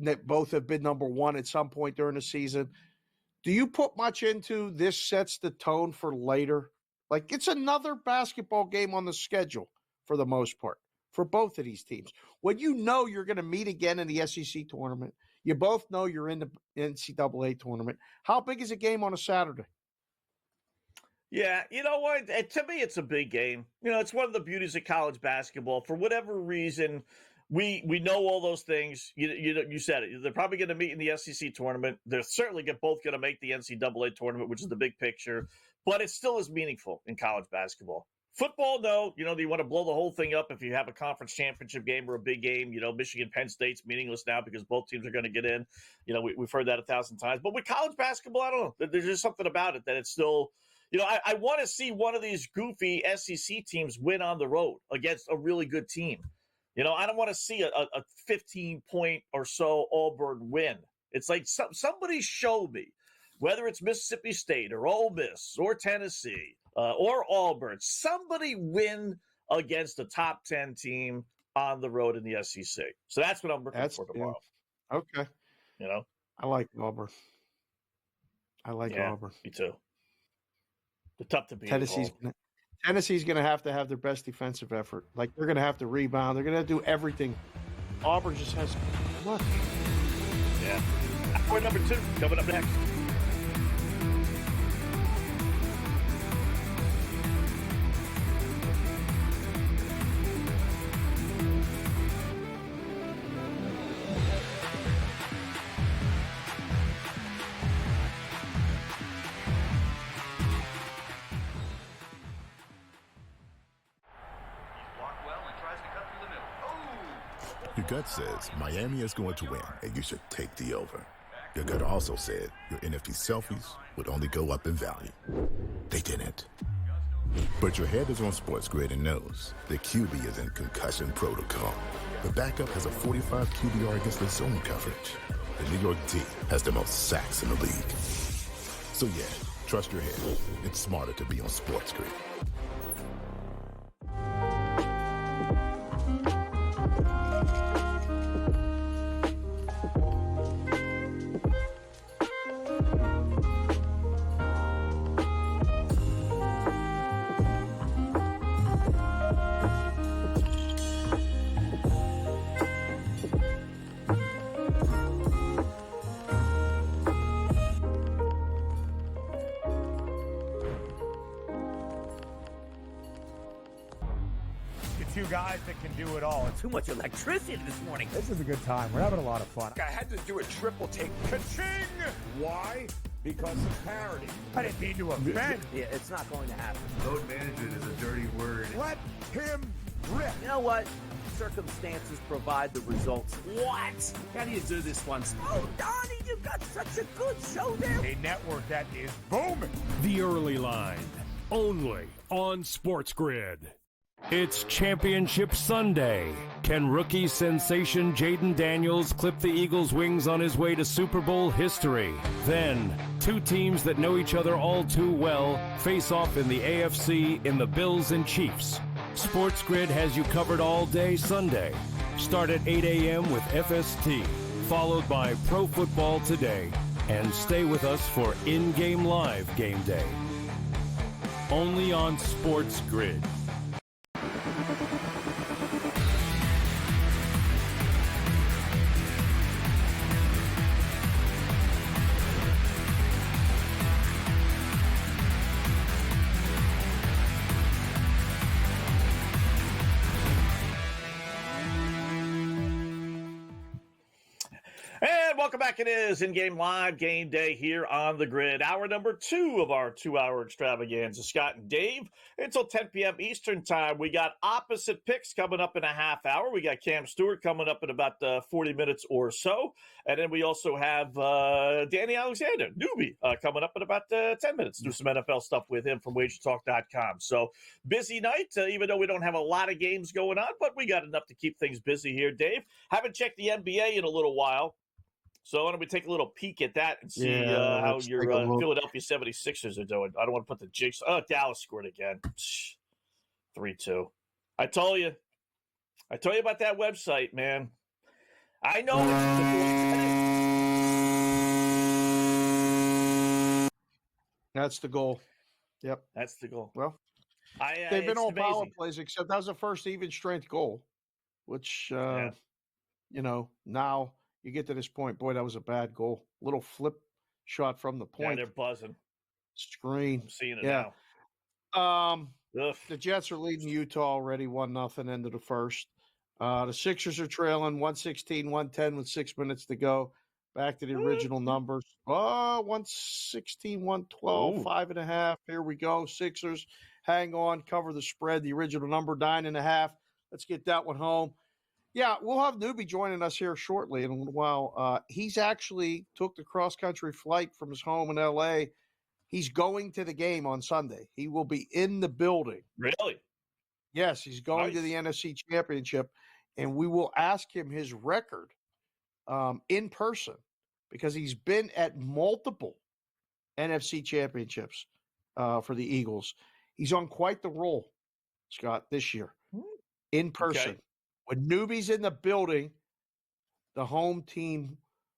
that both have been number 1 at some point during the season. Do you put much into this sets the tone for later? Like, it's another basketball game on the schedule for the most part for both of these teams. When you're going to meet again in the SEC tournament, you both know you're in the NCAA tournament. How big is a game on a Saturday? Yeah, you know what? To me, it's a big game. It's one of the beauties of college basketball. For whatever reason, we know all those things. You said it. They're probably going to meet in the SEC tournament. They're certainly both going to make the NCAA tournament, which is the big picture. But it still is meaningful in college basketball. Football, no. You want to blow the whole thing up if you have a conference championship game or a big game. Michigan, Penn State's meaningless now because both teams are going to get in. We've heard that 1,000 times. But with college basketball, I don't know. There's just something about it that it's still – I want to see one of these goofy SEC teams win on the road against a really good team. I don't want to see a 15-point or so Auburn win. It's like somebody show me, whether it's Mississippi State or Ole Miss or Tennessee or Auburn, somebody win against a top 10 team on the road in the SEC. So that's what I'm looking for tomorrow. Yeah. Okay. I like Auburn. Auburn. Me too. They're tough to beat. Tennessee's going to have their best defensive effort. Like, they're going to have to rebound. They're going to do everything. Auburn just has much. Yeah. Point number 2 coming up next. Your gut says Miami is going to win, and you should take the over. Your gut also said your NFT selfies would only go up in value. They didn't. But your head is on SportsGrid and knows the QB is in concussion protocol. The backup has a 45 QBR against the zone coverage. The New York D has the most sacks in the league. So yeah, trust your head. It's smarter to be on SportsGrid. Two guys that can do it all. Too much electricity this morning. This is a good time. We're having a lot of fun. I had to do a triple take. Ka-ching! Why? Because of parity. I didn't mean to offend. Yeah, it's not going to happen. Load management is a dirty word. Let him rip. You know what? Circumstances provide the results. What? How do you do this one? Oh, Donnie, you've got such a good show there. A network that is booming. The Early Line, only on SportsGrid. It's Championship Sunday. Can rookie sensation Jaden Daniels clip the Eagles' wings on his way to Super Bowl history? Then, two teams that know each other all too well face off in the AFC in the Bills and Chiefs. SportsGrid has you covered all day Sunday. Start at 8 a.m. with FST, followed by Pro Football Today, and stay with us for in-game live game day. Only on SportsGrid. And welcome back. It is in-game live game day here on the grid. Hour number 2 of our 2-hour extravaganza. Scott and Dave until 10 p.m. Eastern time. We got opposite picks coming up in a half hour. We got Cam Stewart coming up in about 40 minutes or so. And then we also have Danny Alexander, newbie, coming up in about 10 minutes. Do some NFL stuff with him from WagerTalk.com. So busy night, even though we don't have a lot of games going on, but we got enough to keep things busy here, Dave. Haven't checked the NBA in a little while. So why don't we take a little peek at that and see how your Philadelphia 76ers are doing. I don't want to put the jigs. Oh, Dallas scored again. 3-2. I told you about that website, man. I know it's That's the goal. Yep. That's the goal. Well, they've been all power plays, except that was the first even strength goal, which, you know, now you get to this point. Boy, that was a bad goal. Little flip shot from the point. Yeah, they're buzzing. Screen. I'm seeing it now. The Jets are leading Utah already 1-0 into the first. The Sixers are trailing 116-110 with 6 minutes to go. Back to the original numbers. 116-112, 5.5. Here we go. Sixers, hang on, cover the spread. The original number, 9.5. Let's get that one home. Yeah, we'll have Newbie joining us here shortly in a little while. He's actually took the cross-country flight from his home in L.A. He's going to the game on Sunday. He will be in the building. Really? Yes, he's going to the NFC Championship, and we will ask him his record in person because he's been at multiple NFC Championships for the Eagles. He's on quite the roll, Scott, this year in person. Okay. When Newbie's in the building, the home team,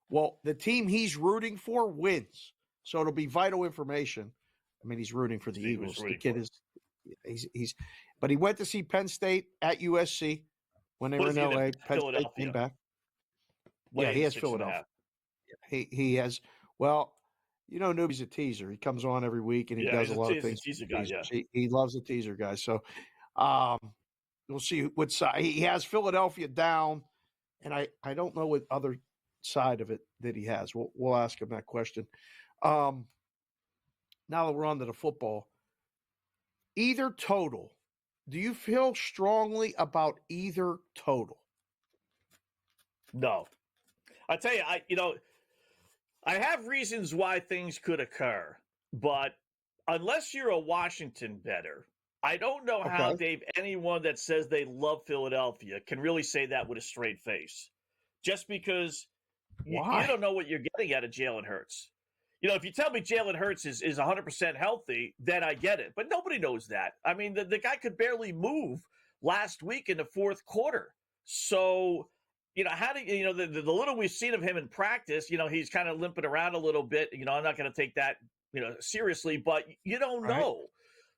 well, the team he's rooting for wins. So it'll be vital information. I mean, he's rooting for the Eagles. The kid is, but he went to see Penn State at USC when they were in LA. Penn State came back. Yeah, he has Philadelphia. He has, well, you know, Newbie's a teaser. He comes on every week and he does a lot of things. He's a teaser guy, He loves the teaser guy. So we'll see what side. He has Philadelphia down, and I don't know what other side of it that he has. We'll ask him that question. Now that we're on to the football, either total, do you feel strongly about either total? No. I tell you, I have reasons why things could occur, but unless you're a Washington bettor, I don't know how, Dave, anyone that says they love Philadelphia can really say that with a straight face. Just because you don't know what you're getting out of Jalen Hurts. If you tell me Jalen Hurts is 100% healthy, then I get it. But nobody knows that. I mean, the guy could barely move last week in the fourth quarter. So, how do the little we've seen of him in practice, he's kind of limping around a little bit. I'm not going to take that, seriously, but you don't know.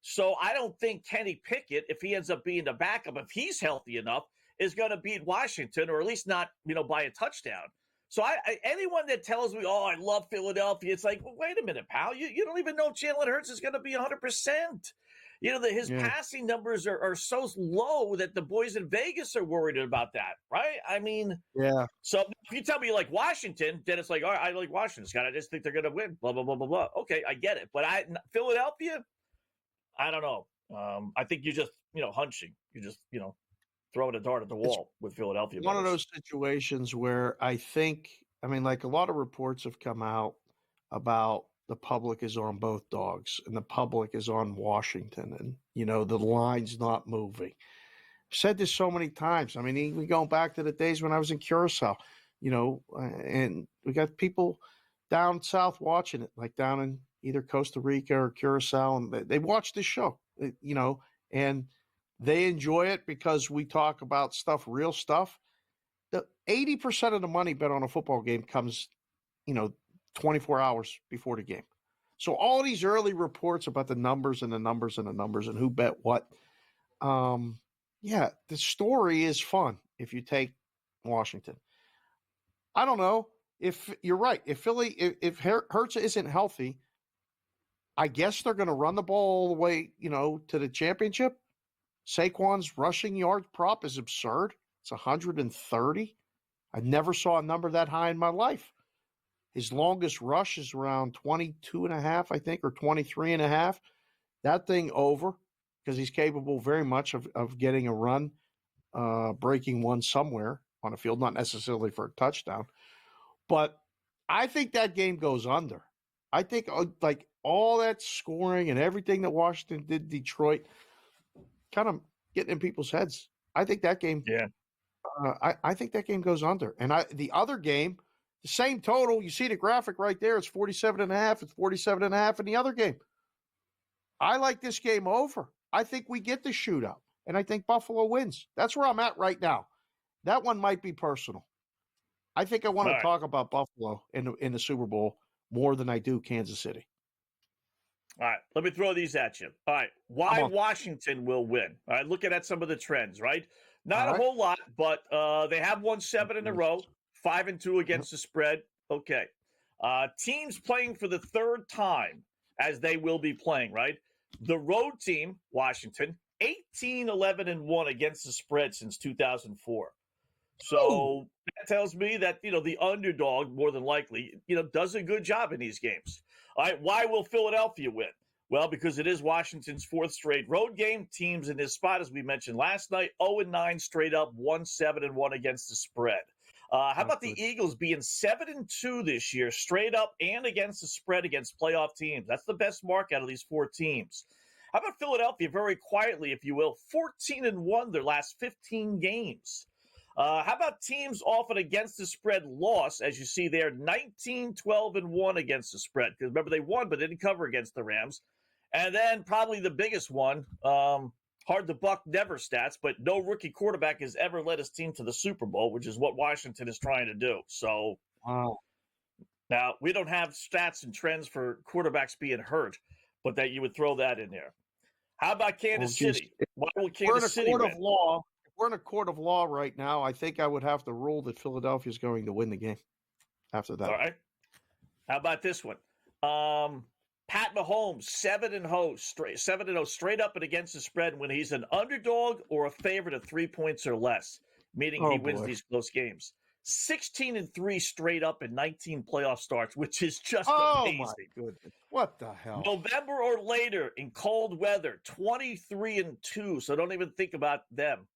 So I don't think Kenny Pickett, if he ends up being the backup, if he's healthy enough, is going to beat Washington, or at least not, by a touchdown. So anyone that tells me, oh, I love Philadelphia, it's like, well, wait a minute, pal. You don't even know if Jalen Hurts is going to be 100%. His passing numbers are so low that the boys in Vegas are worried about that, right? I mean, So if you tell me you like Washington, then it's like, all right, I like Washington, Scott. I just think they're going to win, blah, blah, blah, blah, blah. Okay, I get it. But Philadelphia, I don't know. I think you're just, hunching. You're just, throwing a dart at the wall with Philadelphia. One of those situations where like a lot of reports have come out about the public is on both dogs and the public is on Washington, and, the line's not moving. I've said this so many times. I mean, even going back to the days when I was in Curacao, and we got people down south watching it, like down in either Costa Rica or Curacao, and they watch this show, and they enjoy it because we talk about real stuff. The 80% of the money bet on a football game comes, 24 hours before the game. So all these early reports about the numbers and the numbers and the numbers and who bet what, the story is fun if you take Washington. I don't know if you're right. If Hurts isn't healthy, I guess they're going to run the ball all the way, to the championship. Saquon's rushing yard prop is absurd. It's 130. I never saw a number that high in my life. His longest rush is around 22 and a half, I think, or 23 and a half. That thing over, because he's capable very much of getting a run, breaking one somewhere on a field, not necessarily for a touchdown. But I think that game goes under. I think like all that scoring and everything that Washington did Detroit kind of getting in people's heads. I think that game I think that game goes under. And the other game, the same total, you see the graphic right there, it's 47.5, it's 47.5 in the other game. I like this game over. I think we get the shootout, and I think Buffalo wins. That's where I'm at right now. That one might be personal. I think I want to talk about Buffalo in the Super Bowl more than I do Kansas City. All right, let me throw these at you. All right, why Washington will win? All right, looking at some of the trends, right? Not a whole lot, but they have won 7 in a row, 5-2 against the spread. Okay. Teams playing for the third time, as they will be playing, right? The road team, Washington, 18-11-1 against the spread since 2004. So that tells me that, the underdog, more than likely, does a good job in these games. All right, why will Philadelphia win? Well, because it is Washington's fourth straight road game. Teams in this spot, as we mentioned last night, 0-9 straight up, 1-7-1 against the spread. How about the Eagles being 7-2 this year, straight up and against the spread against playoff teams? That's the best mark out of these 4 teams. How about Philadelphia, very quietly, if you will, 14-1 their last 15 games? How about teams off and against the spread loss, as you see there, 19-12-1 against the spread? Because remember, they won but didn't cover against the Rams. And then probably the biggest one, hard to buck never stats, but no rookie quarterback has ever led his team to the Super Bowl, which is what Washington is trying to do. So now we don't have stats and trends for quarterbacks being hurt, but that you would throw that in there. How about Kansas City? Why will Kansas City win? If we're in a court of law right now, I think I would have to rule that Philadelphia is going to win the game after that. All right. How about this one? Pat Mahomes, 7-0 straight up and against the spread when he's an underdog or a favorite of 3 points or less, meaning he wins these close games. 16-3 straight up in 19 playoff starts, which is just amazing. Oh, my goodness. What the hell? November or later in cold weather, 23-2, so don't even think about them.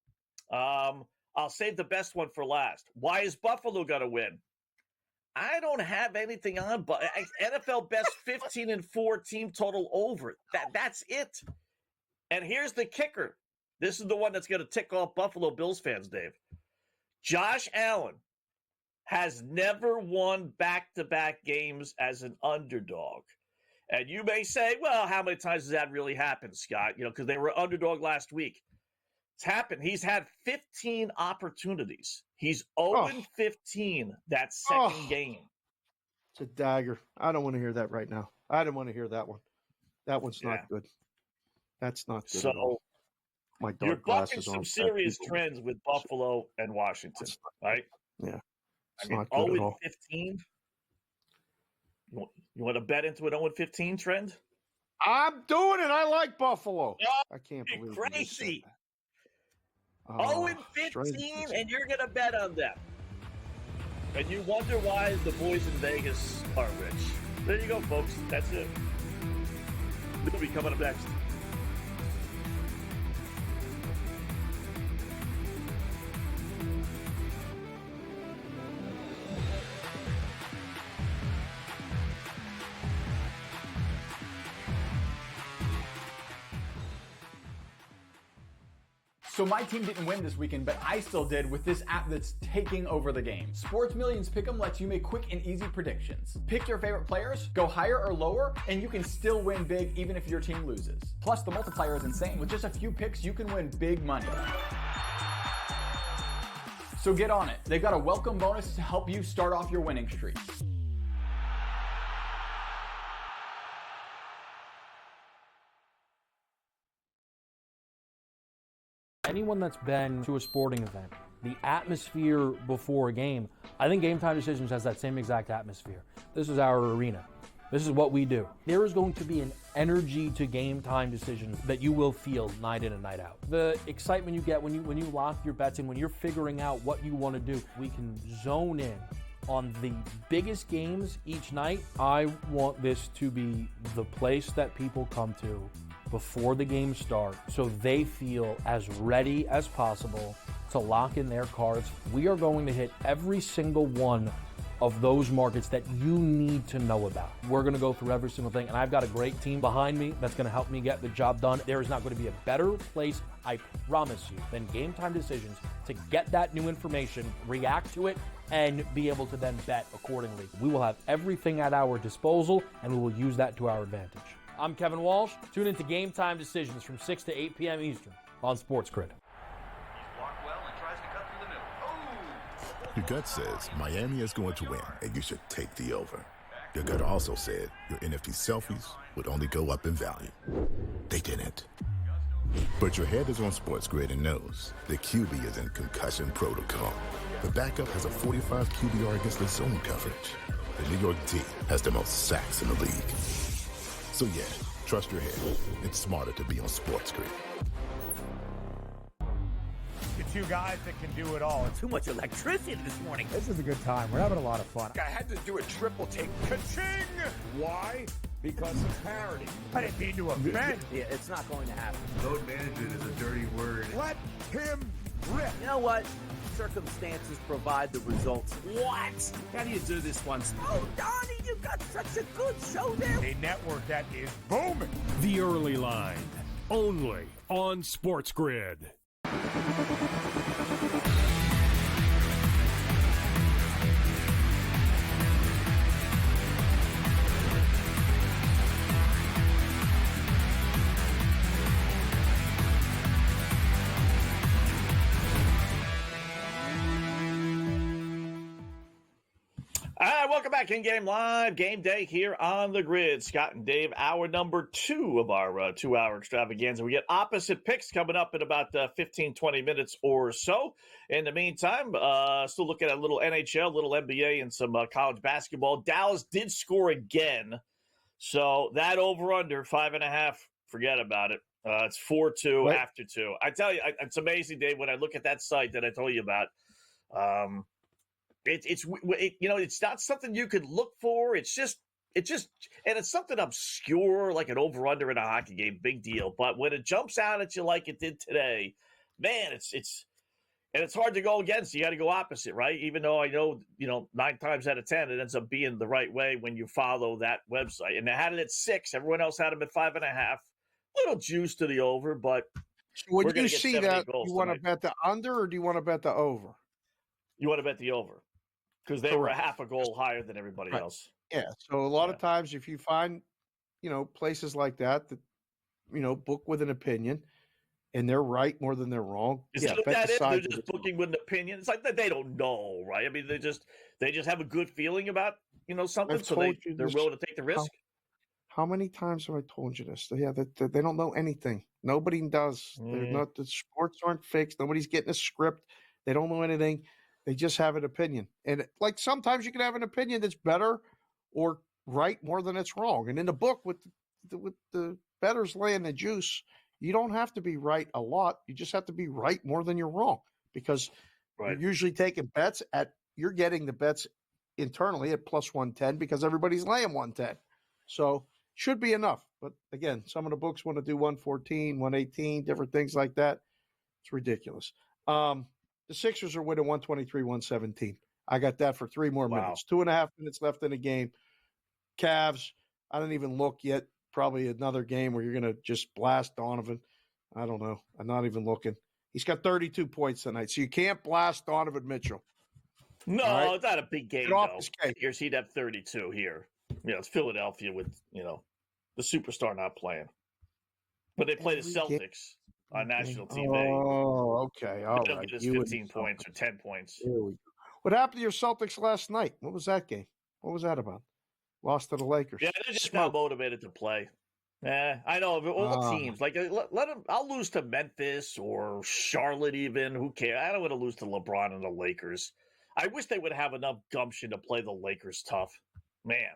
I'll save the best one for last. Why is Buffalo going to win? I don't have anything on, but NFL best 15-4 team total over. That's it. And here's the kicker. This is the one that's going to tick off Buffalo Bills fans, Dave. Josh Allen has never won back-to-back games as an underdog. And you may say, well, how many times has that really happened, Scott? Because they were underdog last week. It's happened. He's had 15 opportunities. He's 0-15 that second game. It's a dagger. I don't want to hear that right now. I don't want to hear that one. That one's not good. That's not good at all. My dark you're bucking glasses on. Some serious trends with Buffalo and Washington, right? Yeah. It's not good at all. 15? You want to bet into an 0-15 trend? I'm doing it. I like Buffalo. I can't believe it. Crazy. 0-15, and you're going to bet on them. And you wonder why the boys in Vegas are rich. There you go, folks. That's it. We'll be coming up next. So my team didn't win this weekend, but I still did with this app that's taking over the game. Sports Millions Pick'em lets you make quick and easy predictions. Pick your favorite players, go higher or lower, and you can still win big even if your team loses. Plus, the multiplier is insane. With just a few picks, you can win big money. So get on it. They've got a welcome bonus to help you start off your winning streak. Anyone that's been to a sporting event, the atmosphere before a game, I think Game Time Decisions has that same exact atmosphere. This is our arena. This is what we do. There is going to be an energy to Game Time Decisions that you will feel night in and night out. The excitement you get when you lock your bets in, when you're figuring out what you want to do, we can zone in on the biggest games each night. I want this to be the place that people come to before the games start so they feel as ready as possible to lock in their cards. We are going to hit every single one of those markets that you need to know about. We're going to go through every single thing, and I've got a great team behind me that's going to help me get the job done. There is not going to be a better place, I promise you, than Game Time Decisions to get that new information, react to it, and be able to then bet accordingly. We will have everything at our disposal, and we will use that to our advantage. I'm Kevin Walsh. Tune into Game Time Decisions from 6 to 8 p.m. Eastern on SportsGrid. Your gut says Miami is going to win, and you should take the over. Your gut also said your NFT selfies would only go up in value. They didn't. But your head is on SportsGrid and knows the QB is in concussion protocol. The backup has a 45 QBR against the zone coverage. The New York D has the most sacks in the league. So yeah, trust your head. It's smarter to be on SportsGrid. The two guys that can do it all. Too much electricity this morning. This is a good time. We're having a lot of fun. I had to do a triple take. Ka-ching! Why? Because of parity. I didn't mean to offend. Yeah, it's not going to happen. Load management is a dirty word. Let him rip. You know what? Circumstances provide the results. What? How do you do this one? Oh, Donnie, you've got such a good show there. A network that is booming. The Early Line, only on SportsGrid. All right, welcome back in Game Live, Game Day here on the grid. Scott and Dave, hour number 2 of our 2-hour extravaganza. We get opposite picks coming up in about 15, 20 minutes or so. In the meantime, still looking at a little NHL, a little NBA, and some college basketball. Dallas did score again. So that over-under, 5.5, forget about it. It's 4-2 after 2. I tell you, it's amazing, Dave, when I look at that site that I told you about. It's not something you could look for. It's just, and it's something obscure, like an over/under in a hockey game, big deal. But when it jumps out at you like it did today, man, And it's hard to go against. You got to go opposite, right? Even though I know, 9 times out of 10, it ends up being the right way when you follow that website. And they had it at 6. Everyone else had them at 5.5. Little juice to the over, but so when we're you get see 7, that, goals you want to tonight. bet the under or do you want to bet the over? You want to bet the over because they were a half a goal higher than everybody else. Yeah. So a lot of times if you find, places like that, book with an opinion and they're right more than they're wrong. Is Yeah, that what bet that the is? They're side just that it's booking with an opinion. It's like that they don't know, right? I mean, they just have a good feeling about something, I've so told you they're this. willing to take the risk. How many times have I told you this? Yeah, that they don't know anything. Nobody does. They're not. The sports aren't fixed. Nobody's getting a script. They don't know anything. They just have an opinion. And like sometimes you can have an opinion that's better or right more than it's wrong. And in the book with the bettors laying the juice, you don't have to be right a lot. You just have to be right more than you're wrong because you're usually taking bets you're getting the bets internally at plus 110 because everybody's laying 110. So should be enough. But again, some of the books want to do 114, 118, different things like that. It's ridiculous. The Sixers are winning 123, 117. I got that for 3 more minutes. 2.5 minutes left in the game. Cavs, I didn't even look yet. Probably another game where you're going to just blast Donovan. I don't know. I'm not even looking. He's got 32 points tonight, so you can't blast Donovan Mitchell. No, it's not a big game, though. Here's he'd have 32 here. It's Philadelphia with, the superstar not playing. But they play the Celtics on national TV. Oh, okay. All They'll right. get us 15 points or 10 points. Here we go. What happened to your Celtics last night? What was that game? What was that about? Lost to the Lakers. Yeah, they're just not motivated to play. I know. All teams. Like, let them. I'll lose to Memphis or Charlotte even. Who cares? I don't want to lose to LeBron and the Lakers. I wish they would have enough gumption to play the Lakers tough. Man.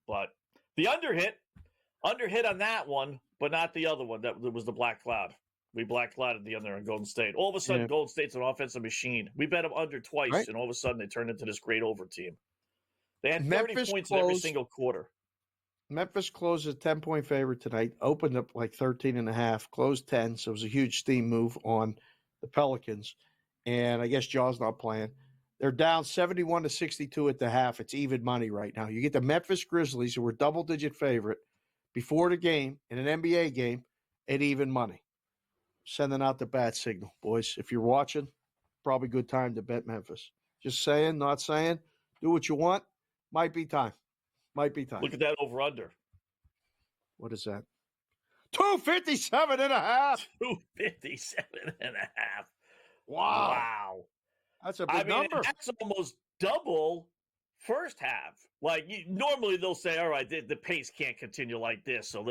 But the under hit on that one, but not the other one. That was the black cloud. We black clouded the under in Golden State. All of a sudden, Golden State's an offensive machine. We bet them under twice, and all of a sudden they turned into this great over team. They had 30 points in every single quarter. Memphis closed a 10-point favorite tonight, opened up like 13.5, closed 10, so it was a huge steam move on the Pelicans. And I guess Jaw's not playing. They're down 71-62 at the half. It's even money right now. You get the Memphis Grizzlies, who were double-digit favorite before the game in an NBA game at even money. Sending out the bat signal, boys. If you're watching, probably good time to bet Memphis. Just saying, not saying. Do what you want. Might be time. Might be time. Look at that over-under. What is that? 257.5. 257.5. Wow. That's a big number. That's almost double first half. Like, normally they'll say, all right, the pace can't continue like this. So,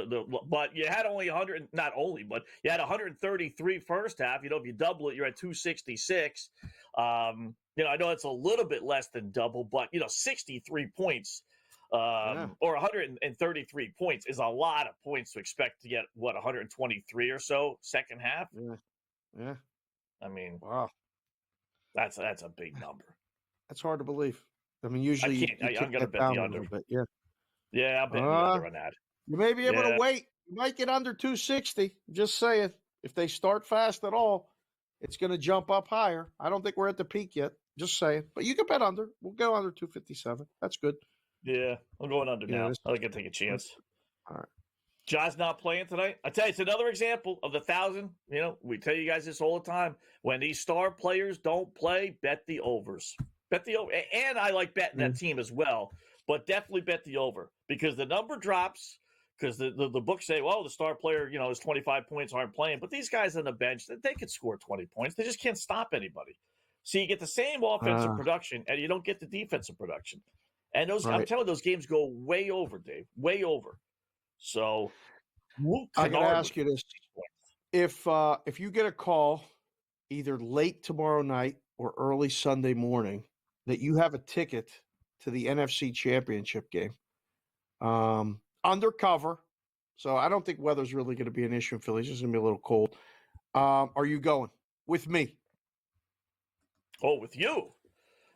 but you had only 100, not only, but you had 133 first half. If you double it, you're at 266. I know it's a little bit less than double, but 63 points or 133 points is a lot of points to expect to get 123 or so second half. Yeah. I mean, wow, that's a big number. That's hard to believe. I mean, usually I'm going to bet the under. Yeah, I'll bet the under on that. You may be able to wait. You might get under 260. Just saying, if they start fast at all, it's going to jump up higher. I don't think we're at the peak yet. Just saying. But you can bet under. We'll go under 257. That's good. Yeah, I'm going under now. I think I take a chance. All right. John's not playing tonight. I tell you, it's another example of the 1,000. We tell you guys this all the time. When these star players don't play, bet the overs. Bet the over. And I like betting that team as well. But definitely bet the over. Because the number drops. Because the books say, well, the star player, is 25 points, aren't playing. But these guys on the bench, they could score 20 points. They just can't stop anybody. So you get the same offensive production, and you don't get the defensive production. And those, I'm telling you, those games go way over, Dave. Way over. So I got to ask you this: if you get a call either late tomorrow night or early Sunday morning that you have a ticket to the NFC Championship game, undercover, so I don't think weather's really going to be an issue in Philly. It's just going to be a little cold. Are you going with me? Oh, with you?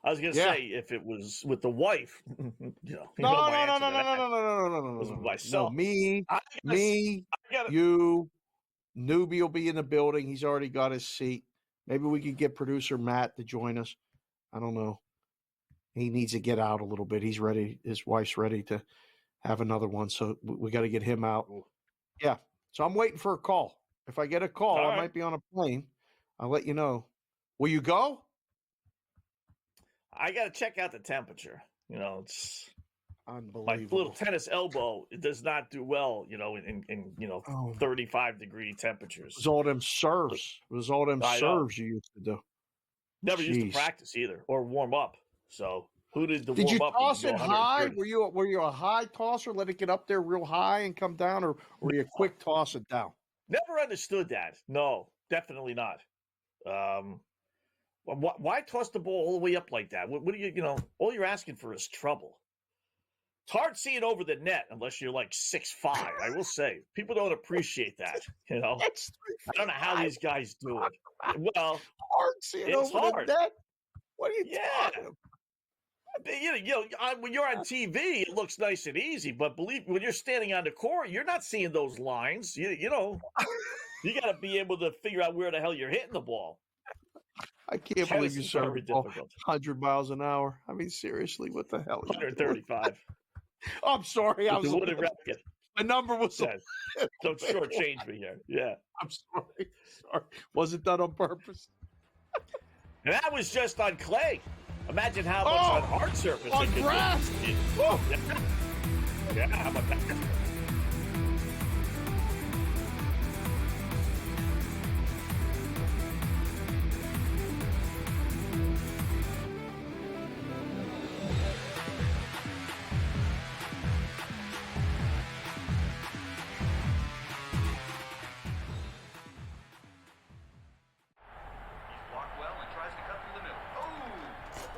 I was going to say if it was with the wife, No. Myself. No, me, you, Newbie will be in the building. He's already got his seat. Maybe we could get producer Matt to join us. I don't know. He needs to get out a little bit. He's ready. His wife's ready to have another one. So we got to get him out. Yeah. So I'm waiting for a call. If I get a call, I might be on a plane. I'll let you know. Will you go? I got to check out the temperature. It's unbelievable. My little tennis elbow, it does not do well, in 35-degree temperatures. It was all them serves. It was all them serves you used to do. Never used to practice either or warm up. So who did the Did warm you up? toss it high? Were you a high tosser? Let it get up there real high and come down, or were you a quick toss it down? Never understood that. No, definitely not. Why toss the ball all the way up like that? What do you all you're asking for is trouble. It's hard seeing over the net unless you're like 6'5". I will say people don't appreciate that. I don't know how these guys do it. Well, hard seeing over the net. What are you talking about? When you're on TV, it looks nice and easy. But believe me, when you're standing on the court, you're not seeing those lines. You got to be able to figure out where the hell you're hitting the ball. I can't believe you serve 100 miles an hour. I mean, seriously, what the hell? 135. I'm sorry. I was a wooden racket. My number was. Don't shortchange me here. Yeah. I'm sorry. Wasn't done on purpose. And that was just on clay. Imagine how much on hard surface. On grass. Yeah, how about that?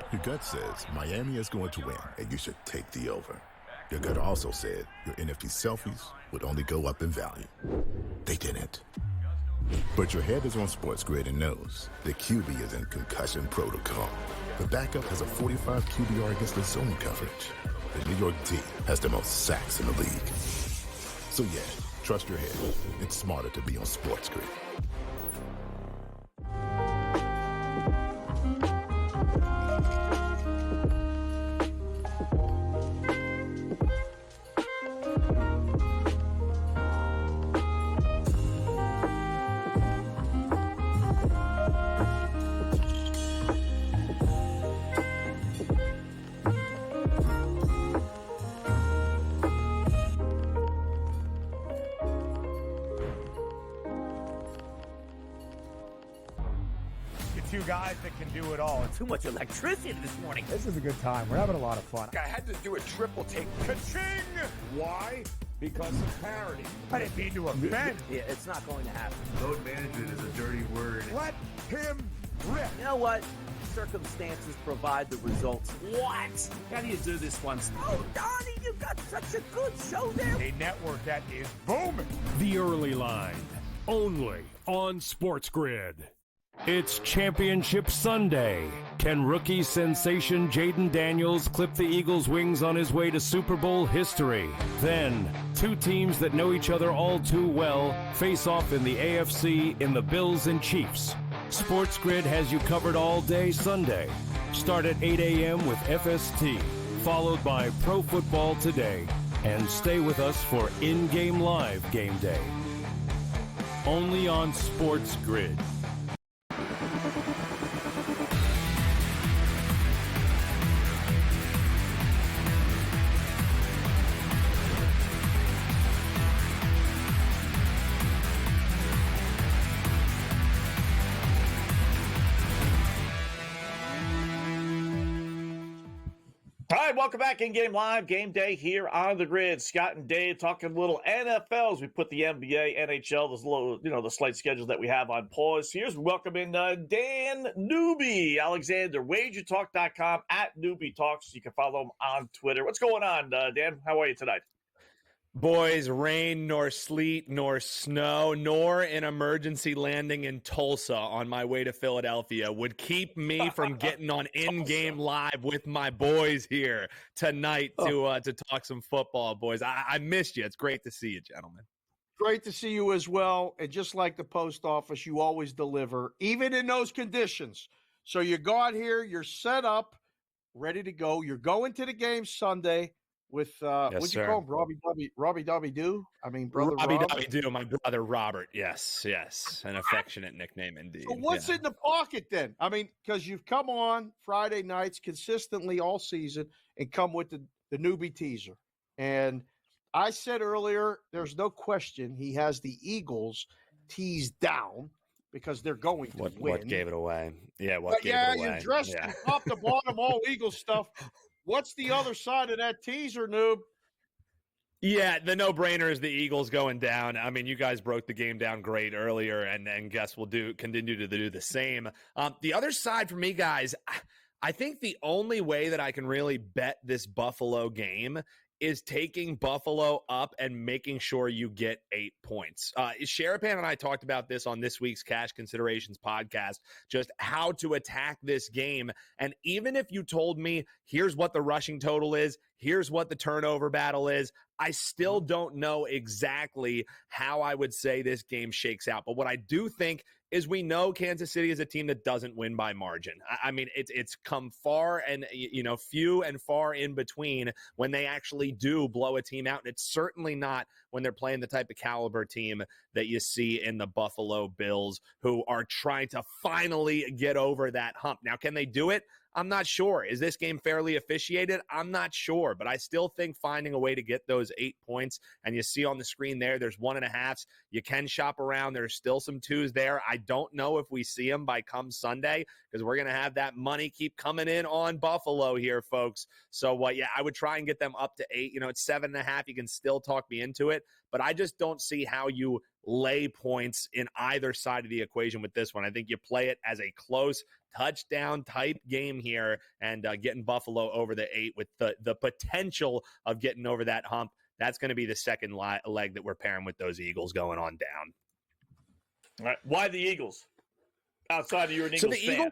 Your gut says Miami is going to win, and you should take the over. Your gut also said your NFT selfies would only go up in value. They didn't. But your head is on SportsGrid and knows the QB is in concussion protocol. The backup has a 45 QBR against the zone coverage. The New York D has the most sacks in the league. So yeah, trust your head. It's smarter to be on SportsGrid. Two guys that can do it all. Too much electricity this morning. This is a good time. We're having a lot of fun. I had to do a triple take. Ka-ching! Why? Because of parity. I didn't mean to offend. Yeah, it's not going to happen. Load management is a dirty word. Let him rip. You know what? Circumstances provide the results. What? How do you do this one? Oh, Donnie, you got such a good show there. A network that is booming. The Early Line, only on SportsGrid. It's Championship Sunday. Can rookie sensation Jaden Daniels clip the Eagles' wings on his way to Super Bowl history? Then, two teams that know each other all too well face off in the AFC in the Bills and Chiefs. SportsGrid has you covered all day Sunday. Start at 8 a.m. with FST, followed by Pro Football Today, and stay with us for in-game live game day. Only on SportsGrid. All right, welcome back in-game live, game day here on the grid. Scott and Dave talking a little NFL as we put the NBA, NHL, those little, the slight schedules that we have on pause. Here's welcome in Dan Newby, Alexander, wagertalk.com at Newby Talks. You can follow him on Twitter. What's going on, Dan? How are you tonight? Boys, rain, nor sleet, nor snow, nor an emergency landing in Tulsa on my way to Philadelphia would keep me from getting on in-game live with my boys here tonight to talk some football, boys. I missed you. It's great to see you, gentlemen. Great to see you as well. And just like the post office, you always deliver, even in those conditions. So you go out here, you're set up, ready to go. You're going to the game Sunday with, what'd you call him, Robbie Dobby Doo? I mean, brother Robbie Rob. Dobby Doo, my brother Robert. Yes, an affectionate nickname indeed. So what's in the pocket then? I mean, because you've come on Friday nights consistently all season and come with the newbie teaser. And I said earlier, there's no question he has the Eagles teased down because they're going to win. What gave it away? Yeah, what gave it away? You're dressed in top to bottom, all Eagles stuff. What's the other side of that teaser, noob? Yeah, the no-brainer is the Eagles going down. I mean, you guys broke the game down great earlier, and guess we'll continue to do the same. The other side for me, guys, I think the only way that I can really bet this Buffalo game is taking Buffalo up and making sure you get 8 points. Sharapan and I talked about this on this week's Cash Considerations podcast, just how to attack this game. And even if you told me, here's what the rushing total is, here's what the turnover battle is, I still don't know exactly how I would say this game shakes out. But what I do think is we know Kansas City is a team that doesn't win by margin. I mean, it's come far and, few and far in between when they actually do blow a team out. And it's certainly not when they're playing the type of caliber team that you see in the Buffalo Bills, who are trying to finally get over that hump. Now, can they do it? I'm not sure. Is this game fairly officiated? I'm not sure, but I still think finding a way to get those 8 points, and you see on the screen there's 1.5s. You can shop around. There's still some 2s there. I don't know if we see them by come Sunday because we're going to have that money keep coming in on Buffalo here, folks. So, I would try and get them up to 8. It's 7.5. You can still talk me into it, but I just don't see how you lay points in either side of the equation with this one. I think you play it as a close touchdown type game here and getting Buffalo over the 8 with the potential of getting over that hump. That's going to be the second leg that we're pairing with those Eagles going on down. All right. Why the Eagles? Outside of you're an Eagles fan.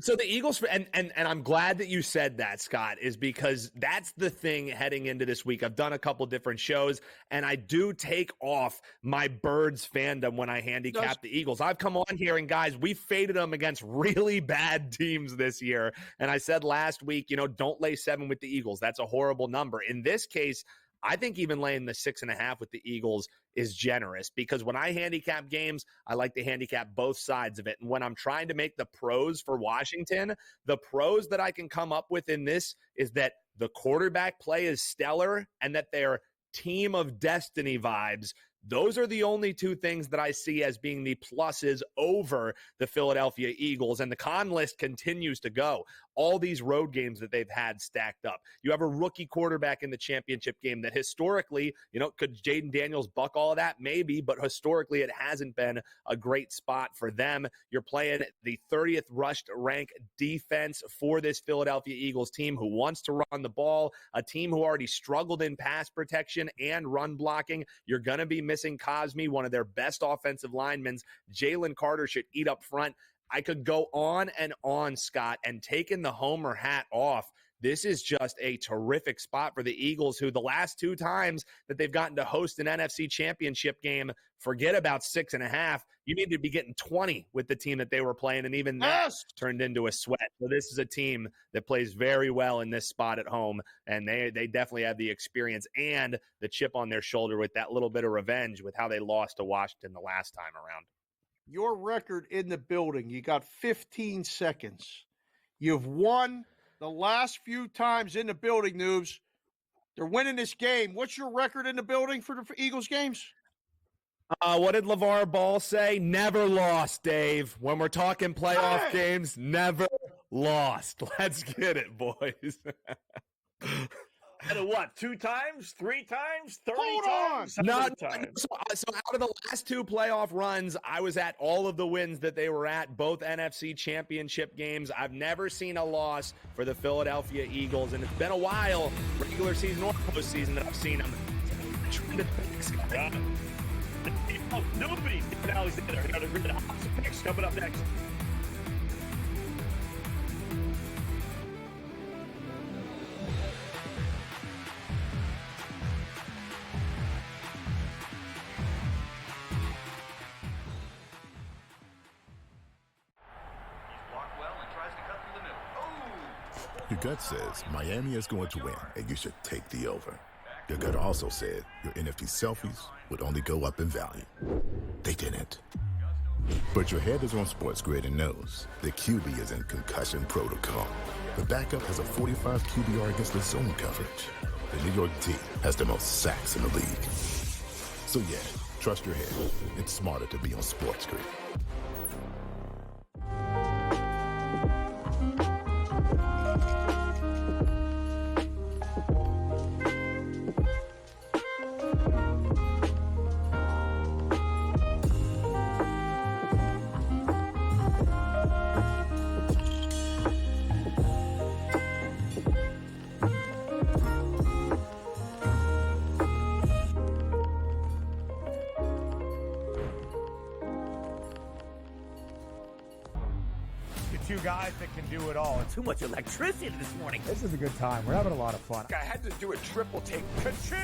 So the Eagles, and I'm glad that you said that, Scott, is because that's the thing heading into this week. I've done a couple different shows, and I do take off my Birds fandom when I handicap the Eagles. I've come on here, and guys, we faded them against really bad teams this year. And I said last week, don't lay 7 with the Eagles. That's a horrible number. In this case, I think even laying the 6.5 with the Eagles is generous because when I handicap games, I like to handicap both sides of it. And when I'm trying to make the pros for Washington, the pros that I can come up with in this is that the quarterback play is stellar and that they're team of destiny vibes. Those are the only 2 things that I see as being the pluses over the Philadelphia Eagles. And the con list continues to go. All these road games that they've had stacked up. You have a rookie quarterback in the championship game that historically, could Jaden Daniels buck all of that? Maybe, but historically it hasn't been a great spot for them. You're playing the 30th rushed rank defense for this Philadelphia Eagles team who wants to run the ball, a team who already struggled in pass protection and run blocking. You're going to be missing Cosme, one of their best offensive linemen. Jalen Carter should eat up front. I could go on and on, Scott, and taking the homer hat off. This is just a terrific spot for the Eagles, who the last 2 times that they've gotten to host an NFC championship game, forget about 6.5. You need to be getting 20 with the team that they were playing, and even that turned into a sweat. So this is a team that plays very well in this spot at home, and they definitely have the experience and the chip on their shoulder with that little bit of revenge with how they lost to Washington the last time around. Your record in the building, you got 15 seconds. You've won the last few times in the building, noobs. They're winning this game. What's your record in the building for the Eagles games? What did LeVar Ball say? Never lost, Dave. When we're talking playoff games, never lost. Let's get it, boys. And what, 2 times, 3 times, 30 times? So out of the last 2 playoff runs, I was at all of the wins that they were at, both NFC championship games. I've never seen a loss for the Philadelphia Eagles, and it's been a while, regular season or postseason, that I've seen them. Nobody. Alexander. Coming up next. Your gut says Miami is going to win, and you should take the over. Your gut also said your NFT selfies would only go up in value. They didn't. But your head is on SportsGrid and knows the QB is in concussion protocol. The backup has a 45 QBR against the zone coverage. The New York D has the most sacks in the league. So yeah, trust your head. It's smarter to be on SportsGrid. Two guys that can do it all. Too much electricity this morning. This is a good time. We're having a lot of fun. I had to do a triple take. Ka-ching!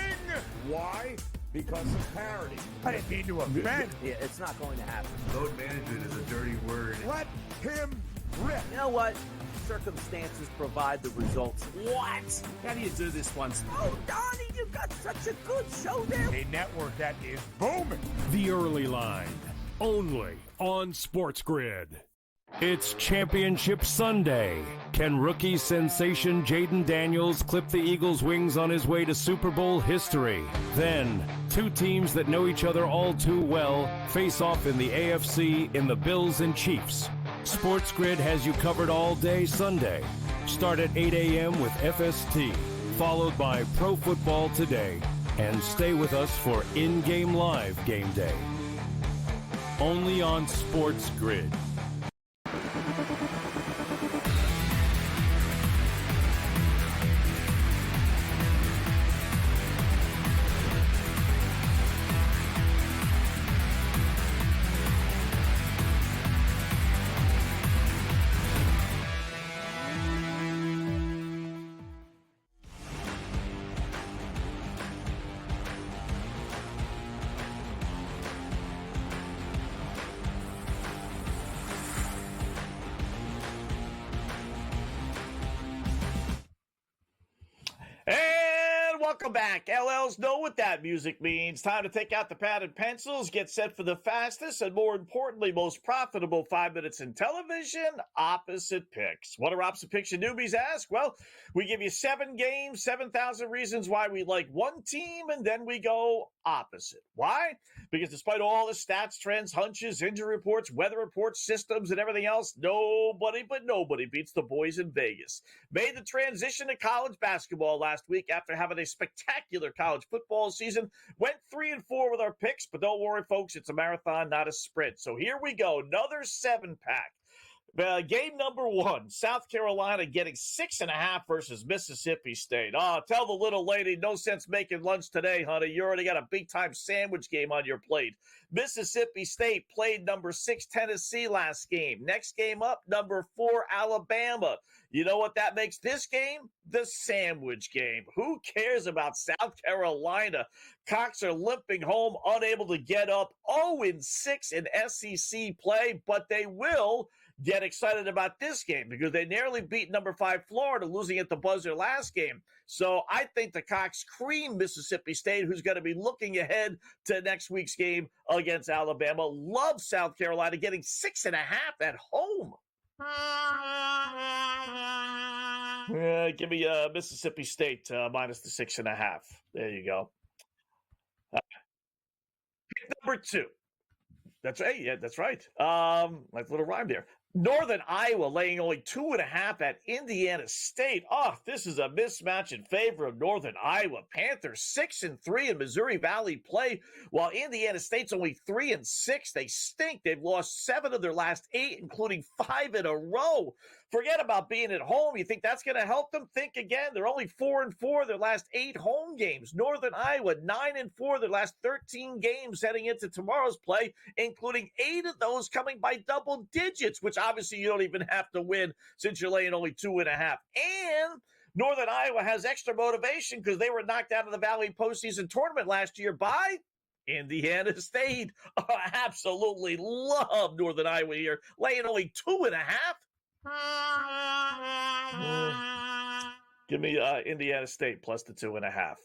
Why? Because of parity. I didn't mean to offend. Yeah, it's not going to happen. Load management is a dirty word. Let him rip. You know what? Circumstances provide the results. What? How do you do this once? Oh, Donnie, you've got such a good show there. A network that is booming. The Early Line, only on SportsGrid. It's Championship Sunday. Can rookie sensation Jaden Daniels clip the Eagles' wings on his way to Super Bowl history? Then, two teams that know each other all too well face off in the AFC in the Bills and Chiefs. SportsGrid has you covered all day Sunday. Start at 8 a.m. with FST, followed by Pro Football Today, and stay with us for in-game live game day. Only on SportsGrid. And welcome back. LLs know what that music means. Time to take out the pad and pencils, get set for the fastest and, more importantly, most profitable 5 minutes in television, Opposite Picks. What are Opposite Picks, you newbies ask? Well, we give you 7 games, 7,000 reasons why we like one team, and then we go opposite. Why? Because despite all the stats, trends, hunches, injury reports, weather reports, systems, and everything else, nobody beats the boys in Vegas. Made the transition to college basketball last week after having a spectacular college football season. Went 3-4 with our picks, but don't worry, folks, it's a marathon, not a sprint. So here we go, another 7-pack. Game number 1, South Carolina getting 6.5 versus Mississippi State. Oh, tell the little lady, no sense making lunch today, honey. You already got a big-time sandwich game on your plate. Mississippi State played number 6 Tennessee last game. Next game up, number 4 Alabama. You know what that makes this game? The sandwich game. Who cares about South Carolina? Cox are limping home, unable to get up. 0-6 in SEC play, but they will get excited about this game because they nearly beat number 5 Florida, losing at the buzzer last game. So I think the Cox cream Mississippi State, who's going to be looking ahead to next week's game against Alabama. Love South Carolina getting 6.5 at home. Give me Mississippi State minus the 6.5. There you go. Number 2. That's right. Yeah, that's right. Like a little rhyme there. Northern Iowa laying only 2.5 at Indiana State. Oh, this is a mismatch in favor of Northern Iowa. Panthers 6-3 in Missouri Valley play, while Indiana State's only 3-6. They stink. They've lost 7 of their last 8, including 5 in a row. Forget about being at home. You think that's going to help them? Think again. They're only 4-4 their last 8 home games. Northern Iowa 9-4 their last 13 games heading into tomorrow's play, including 8 of those coming by double digits, which obviously you don't even have to win since you're laying only 2.5. And Northern Iowa has extra motivation because they were knocked out of the Valley postseason tournament last year by Indiana State. Oh, I absolutely love Northern Iowa here, laying only 2.5. Give me Indiana State plus the 2.5.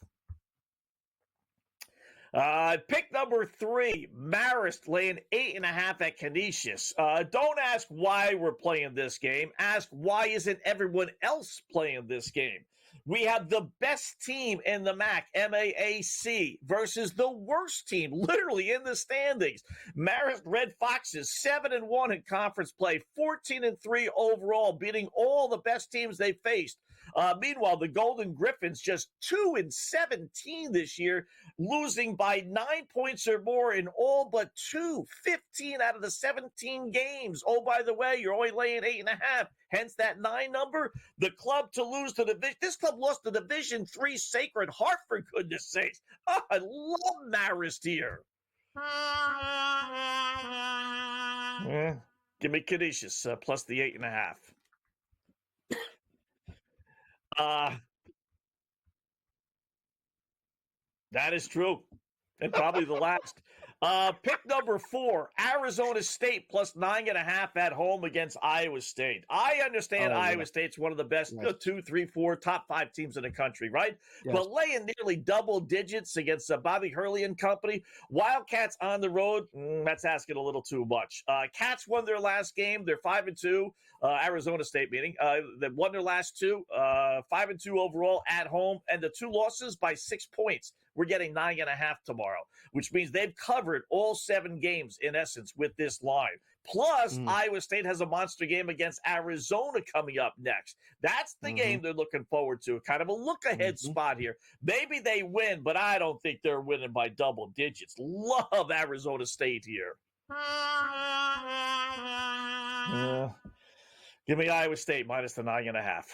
Pick number 3, Marist laying 8.5 at Canisius. Don't ask why we're playing this game. Ask why isn't everyone else playing this game? We have the best team in the MAC, MAAC, versus the worst team, literally in the standings. Marist Red Foxes 7-1 in conference play, 14-3 overall, beating all the best teams they faced. Meanwhile, the Golden Griffins just 2-17 this year, losing by 9 points or more in all but 15 out of the 17 games. Oh, by the way, you're only laying 8.5. Hence that 9 number. The club to lose to division. This club lost to Division III Sacred Heart, for goodness sakes. Oh, I love Marist here. Yeah. Give me Canisius plus the 8.5. That is true. And probably the last. Pick number 4, Arizona State plus 9.5 at home against Iowa State. I understand Iowa State's one of the best 2, 3, 4, top 5 teams in the country, right? Yes. But laying nearly double digits against Bobby Hurley and company, Wildcats on the road, that's asking a little too much. Cats won their last game. They're 5-2. Arizona State meaning. They won their last 2, 5-2 overall at home, and the 2 losses by 6 points. We're getting 9.5 tomorrow, which means they've covered all 7 games in essence with this line. Plus, Iowa State has a monster game against Arizona coming up next. That's the game they're looking forward to. Kind of a look-ahead spot here. Maybe they win, but I don't think they're winning by double digits. Love Arizona State here. Give me Iowa State minus the 9.5.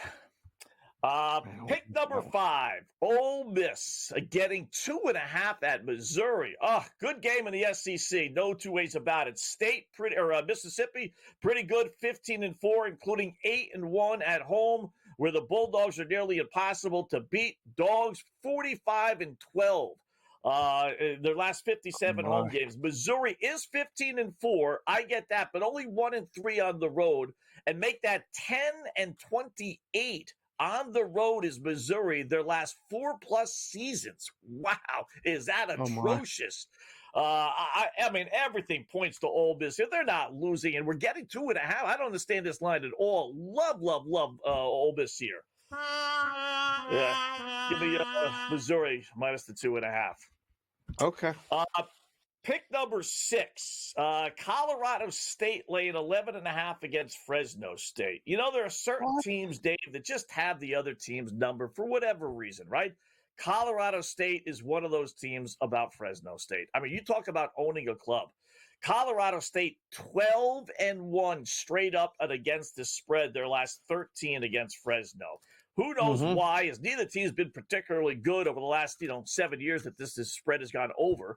Pick number 5, Ole Miss getting 2.5 at Missouri. Good game in the SEC. No two ways about it. Mississippi, pretty good, 15-4, including 8-1 at home, where the Bulldogs are nearly impossible to beat. Dogs 45-12. Their last 57 home games. Missouri is 15-4. I get that, but only 1-3 on the road, and make that 10-28. On the road is Missouri, their last 4+ seasons. Wow, is that atrocious? I mean, everything points to Ole Miss here. They're not losing, and we're getting 2.5. I don't understand this line at all. Love Ole Miss here. Yeah, give me Missouri minus the 2.5. Okay. Pick number 6, Colorado State laying 11.5 against Fresno State. You know, there are certain teams, Dave, that just have the other team's number for whatever reason, right? Colorado State is one of those teams about Fresno State. I mean, you talk about owning a club. Colorado State 12-1 straight up and against the spread, their last 13 against Fresno. Who knows why, as neither team's been particularly good over the last 7 years that this spread has gone over.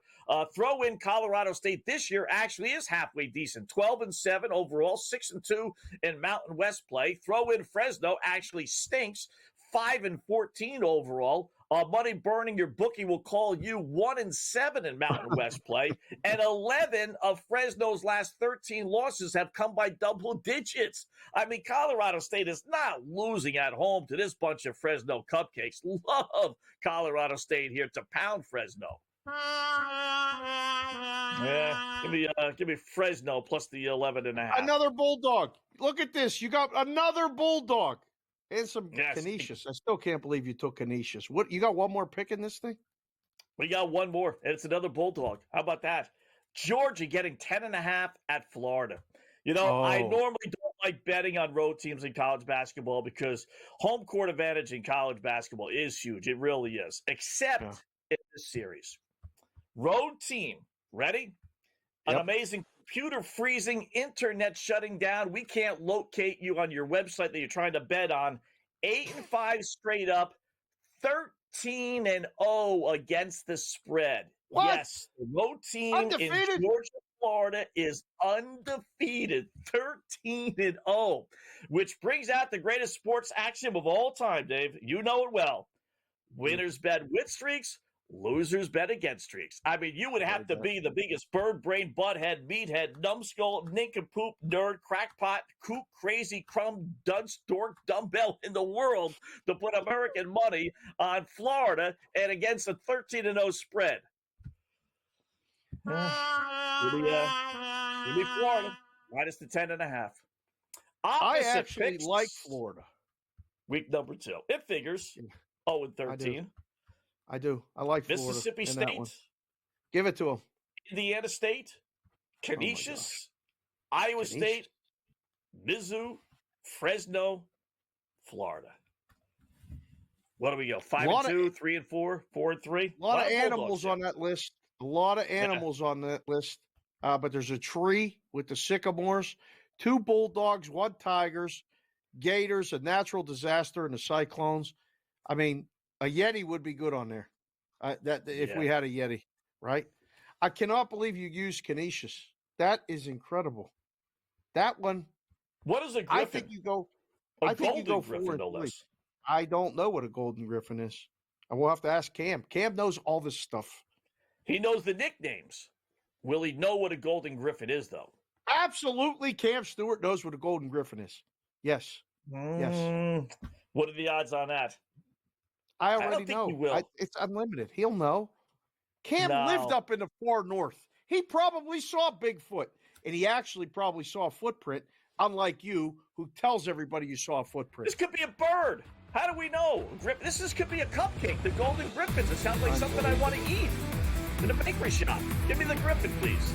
Throw in Colorado State this year actually is halfway decent. 12-7 overall, 6-2 in Mountain West play. Throw in Fresno actually stinks. 5-14 overall. Money burning, your bookie will call you 1-7 in Mountain West play, and 11 of Fresno's last 13 losses have come by double digits. I mean, Colorado State is not losing at home to this bunch of Fresno cupcakes. Love Colorado State here to pound Fresno. Yeah, give me Fresno plus the 11.5. Another Bulldog. Look at this. You got another Bulldog. And some Canisius. I still can't believe you took Canisius. What, you got one more pick in this thing? We got one more, and it's another Bulldog. How about that? Georgia getting 10.5 at Florida. You know, I normally don't like betting on road teams in college basketball because home court advantage in college basketball is huge. It really is. Except in this series. Road team, ready? An amazing computer freezing, internet shutting down. We can't locate you on your website that you're trying to bet on. 8-5 straight up, 13-0 against the spread. What? Yes, the road team in Georgia, Florida is undefeated, 13-0, which brings out the greatest sports axiom of all time, Dave. You know it well. Winners bet with streaks, Losers bet against streaks. I mean, you would have to be the biggest bird brain, butthead, meathead, numbskull, nincompoop, nerd, crackpot, kook, crazy, crumb, dunce, dork, dumbbell in the world to put American money on Florida and against a 13-0 spread. Give me Florida minus the 10.5. I actually like Florida. Week number 2. It figures 0-13. I do. I like Florida. Mississippi State. Give it to them. Indiana State. Canisius. Iowa State. Mizzou. Fresno. Florida. What do we go? 5-2, 3-4, 4-3? A lot of animals on that list. A lot of animals on that list. But there's a tree with the sycamores, 2 bulldogs, 1 tigers, gators, a natural disaster, and the cyclones. I mean, a Yeti would be good on there. If we had a Yeti, right? I cannot believe you used Canisius. That is incredible. That one. What is a griffin? I think you go 4-3. I don't know what a golden griffin is. I will have to ask Cam. Cam knows all this stuff. He knows the nicknames. Will he know what a golden griffin is, though? Absolutely. Cam Stewart knows what a golden griffin is. Yes. Yes. What are the odds on that? I already know. It's unlimited. He'll know. Cam lived up in the far north. He probably saw Bigfoot, and he actually probably saw a footprint, unlike you, who tells everybody you saw a footprint. This could be a bird. How do we know? This could be a cupcake. The golden griffins. It sounds like something I want to eat in a bakery shop. Give me the griffin, please.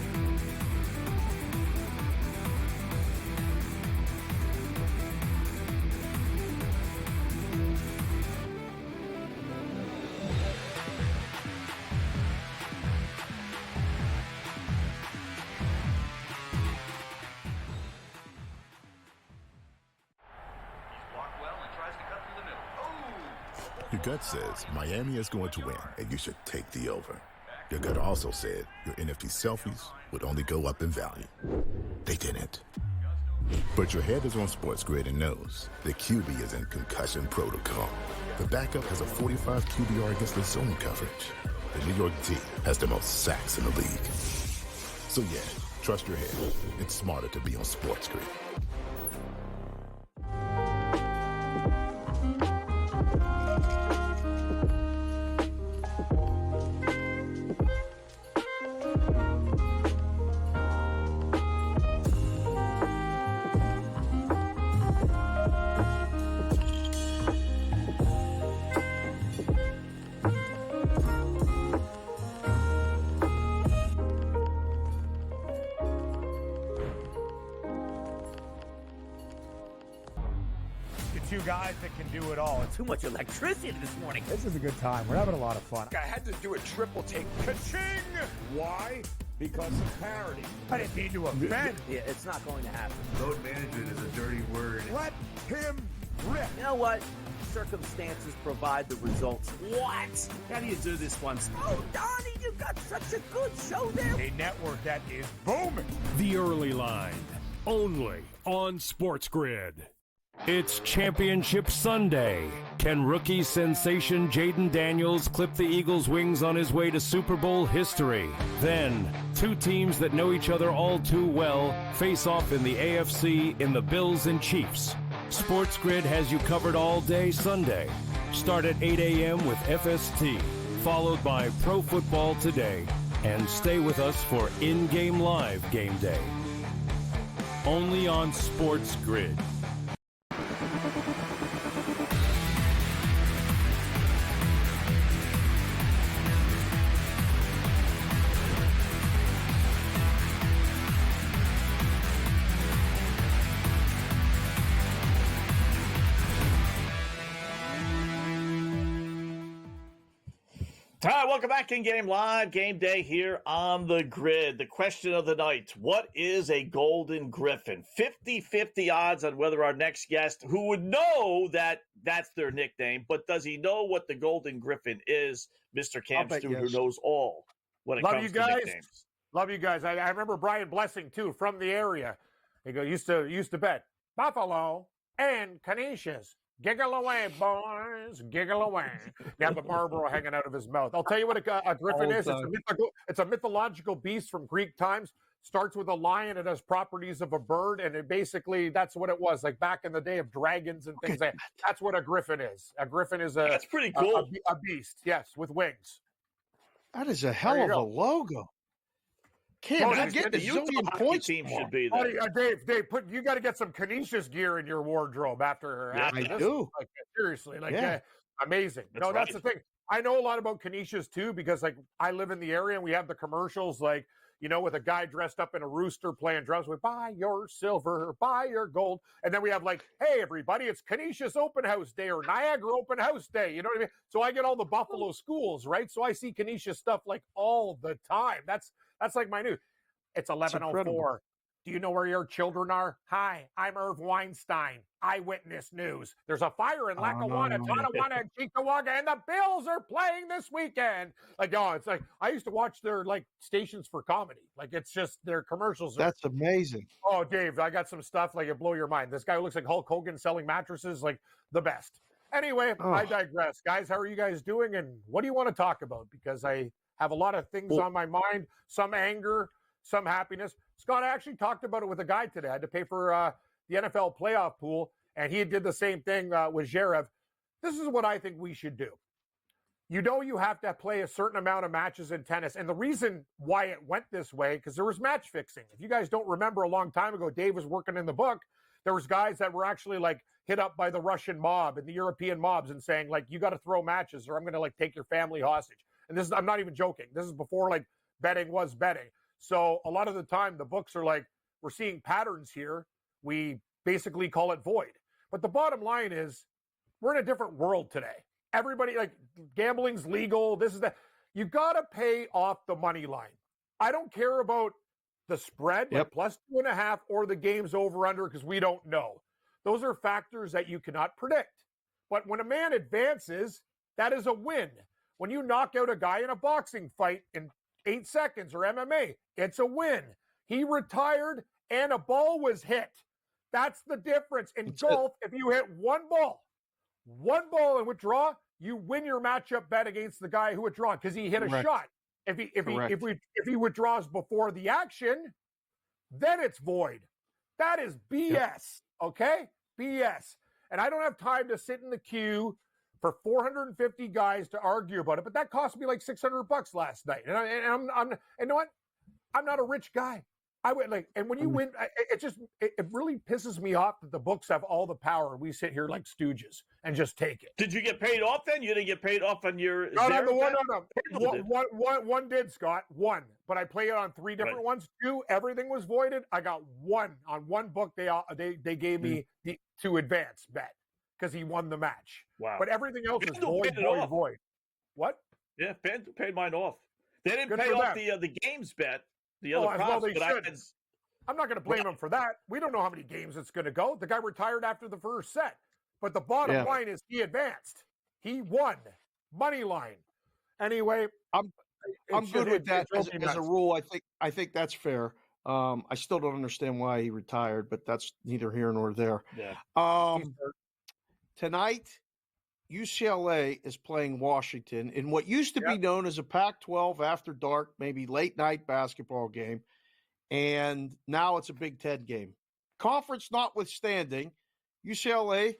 Your gut says Miami is going to win, and you should take the over. Your gut also said your NFT selfies would only go up in value. They didn't. But your head is on SportsGrid and knows the QB is in concussion protocol. The backup has a 45 QBR against the zone coverage. The New York D has the most sacks in the league. So yeah, trust your head. It's smarter to be on SportsGrid. Two guys that can do it all. Too much electricity this morning. This is a good time. We're having a lot of fun. I had to do a triple take. Ka-ching! Why? Because of parity. I didn't mean to offend. Yeah, it's not going to happen. Load management is a dirty word. Let him rip. You know what? Circumstances provide the results. What? How do you do this one? Oh, Donnie, you got such a good show there. A network that is booming. The Early Line, only on SportsGrid. It's Championship Sunday. Can rookie sensation Jaden Daniels clip the Eagles' wings on his way to Super Bowl history? Then, 2 teams that know each other all too well face off in the AFC in the Bills and Chiefs. SportsGrid has you covered all day Sunday. Start at 8 a.m. with FST, followed by Pro Football Today, and stay with us for in-game live game day. Only on SportsGrid. All right, welcome back in Game Live, Game Day here on the grid. The question of the night, what is a golden griffin? 50-50 odds on whether our next guest, who would know that that's their nickname, but does he know what the golden griffin is? Mr. Cam Stewart, who knows all when it comes to nicknames. Love you guys. I remember Brian Blessing, too, from the area. He used to bet Buffalo and Canisius. Giggle away, boys. Giggle away. You have the Marlboro hanging out of his mouth. I'll tell you what a griffin is. It's a mythological beast from Greek times. Starts with a lion. It has properties of a bird. And it basically, that's what it was. Like back in the day of dragons and things. That's what a griffin is. A griffin is That's pretty cool. A beast, yes, with wings. That is a hell of a logo. Can't get the zillion points. Team should be there. Dave, you got to get some Canisius gear in your wardrobe after I this. do. Like, seriously, amazing. That's That's the thing. I know a lot about Canisius too because like I live in the area and we have the commercials like with a guy dressed up in a rooster playing drums with "Buy your silver, buy your gold," and then we have like, "Hey everybody, it's Canisius Open House Day or Niagara Open House Day." You know what I mean? So I get all the Buffalo schools, right? So I see Canisius stuff like all the time. That's like my news. It's 11:04. Do you know where your children are? Hi, I'm Irv Weinstein. Eyewitness News. There's a fire in Lackawanna, Tonawanda, and Cheektowaga, and the Bills are playing this weekend. It's like I used to watch their stations for comedy. Like it's just their commercials. That's amazing. Oh, Dave, I got some stuff like it blow your mind. This guy who looks like Hulk Hogan selling mattresses, like the best. Anyway, I digress. Guys, how are you guys doing? And what do you want to talk about? Because I have a lot of things on my mind, some anger, some happiness. Scott, I actually talked about it with a guy today. I had to pay for the NFL playoff pool, and he did the same thing with Zverev. This is what I think we should do. You have to play a certain amount of matches in tennis, and the reason why it went this way, because there was match fixing. If you guys don't remember, a long time ago, Dave was working in the book. There was guys that were actually hit up by the Russian mob and the European mobs and saying you got to throw matches or I'm going to take your family hostage. And this is, I'm not even joking. This is before betting was betting. So a lot of the time the books are we're seeing patterns here. We basically call it void. But the bottom line is we're in a different world today. Everybody, gambling's legal. This is that. You got to pay off the money line. I don't care about the spread, plus 2.5 or the game's over under because we don't know. Those are factors that you cannot predict. But when a man advances, that is a win. When you knock out a guy in a boxing fight in 8 seconds or MMA, it's a win. He retired and a ball was hit. That's the difference. In golf, if you hit one ball and withdraw, you win your matchup bet against the guy who withdrew because he hit a shot. If he withdraws before the action, then it's void. That is BS. Okay? BS. And I don't have time to sit in the queue for 450 guys to argue about it, but that cost me $600 last night. And I'm you know what? I'm not a rich guy. I would and when you win, it really pisses me off that the books have all the power and we sit here like stooges and just take it. Did you get paid off then? You didn't get paid off on your One did, Scott. One. But I play it on 3 different ones. 2, everything was voided. I got 1 on one book. They gave me the to advance bet because he won the match. Wow. But everything else is void. What? Yeah, FanDuel paid mine off. They didn't pay off the games bet. The other props, I'm not going to blame him for that. We don't know how many games it's going to go. The guy retired after the first set. But the bottom line is he advanced. He won. Money line. Anyway, I'm good with that as a rule. I think that's fair. I still don't understand why he retired, but that's neither here nor there. Yeah. Tonight, UCLA is playing Washington in what used to be known as a Pac-12 after dark, maybe late night basketball game. And now it's a Big Ten game. Conference notwithstanding, UCLA,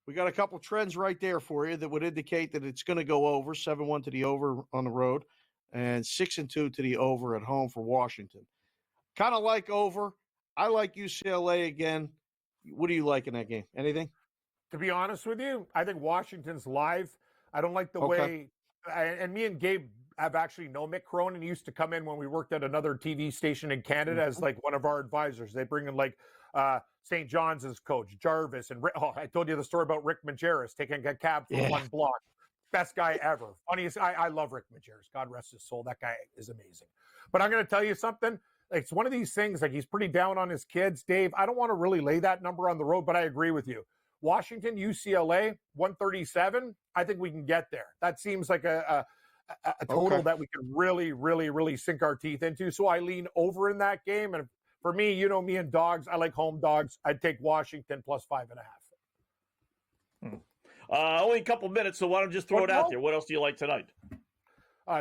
we got a couple trends right there for you that would indicate that it's going to go over. 7-1 to the over on the road and 6-2 to the over at home for Washington. Kind of like over. I like UCLA again. What do you like in that game? Anything? To be honest with you, I think Washington's live. I don't like the way, and me and Gabe have actually known Mick Cronin. He used to come in when we worked at another TV station in Canada as one of our advisors. They bring in St. John's as coach, Jarvis, and I told you the story about Rick Majerus taking a cab for one block. Best guy ever. Funniest. I love Rick Majerus. God rest his soul. That guy is amazing. But I'm going to tell you something. It's one of these things, he's pretty down on his kids. Dave, I don't want to really lay that number on the road, but I agree with you. Washington, UCLA, 137. I think we can get there. That seems like a total that we can really, really, really sink our teeth into. So I lean over in that game. And for me, me and dogs, I like home dogs. I'd take Washington plus 5.5. Only a couple minutes, so why don't you just throw it out there? What else do you like tonight?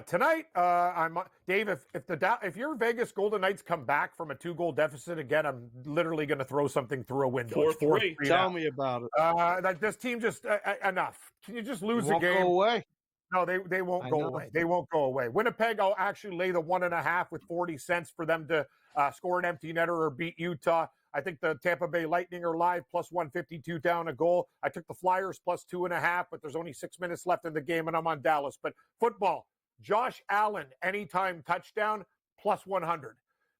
Tonight, I'm Dave. If your Vegas Golden Knights come back from a 2-goal deficit again, I'm literally going to throw something through a window. 4-3. Tell me about it. This team just enough. Can you just lose It won't a game? go away. No, they won't go away. They won't go away. Winnipeg, I'll actually lay the 1.5 with 40 cents for them to score an empty netter or beat Utah. I think the Tampa Bay Lightning are live plus 152 down a goal. I took the Flyers plus 2.5, but there's only 6 minutes left in the game, and I'm on Dallas. But football, Josh Allen, anytime touchdown, plus 100.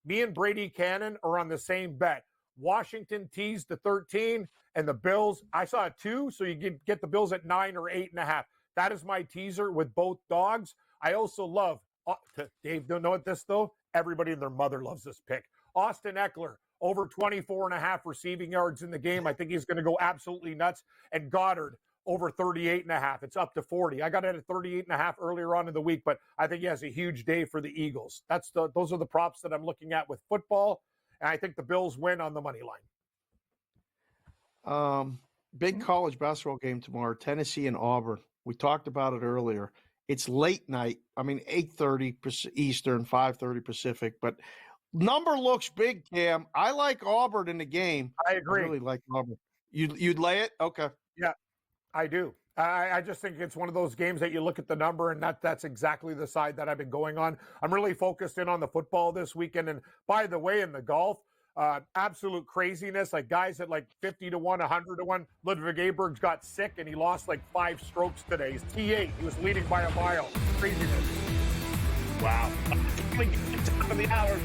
Me and Brady Cannon are on the same bet. Washington teased the 13, and the Bills, I saw a 2, so you get the Bills at 9 or 8.5. That is my teaser with both dogs. I also love, Dave, don't know what this, though? Everybody and their mother loves this pick. Austin Eckler, over 24.5 receiving yards in the game. I think he's going to go absolutely nuts. And Goddard, over 38.5. It's up to 40. I got it at 38.5 earlier on in the week, but I think he has a huge day for the Eagles. Those are the props that I'm looking at with football, and I think the Bills win on the money line. Big college basketball game tomorrow, Tennessee and Auburn. We talked about it earlier. It's late night. I mean, 8:30 Eastern, 5:30 Pacific, but number looks big, Cam. I like Auburn in the game. I agree. I really like Auburn. You'd lay it? Okay. Yeah, I do. I just think it's one of those games that you look at the number, and that's exactly the side that I've been going on. I'm really focused in on the football this weekend. And by the way, in the golf, absolute craziness, like guys at like 50 to 1, 100 to 1. Ludwig Aberg's got sick, and he lost like 5 strokes today. He's T8. He was leading by a mile. Craziness. Wow. Top of the hour.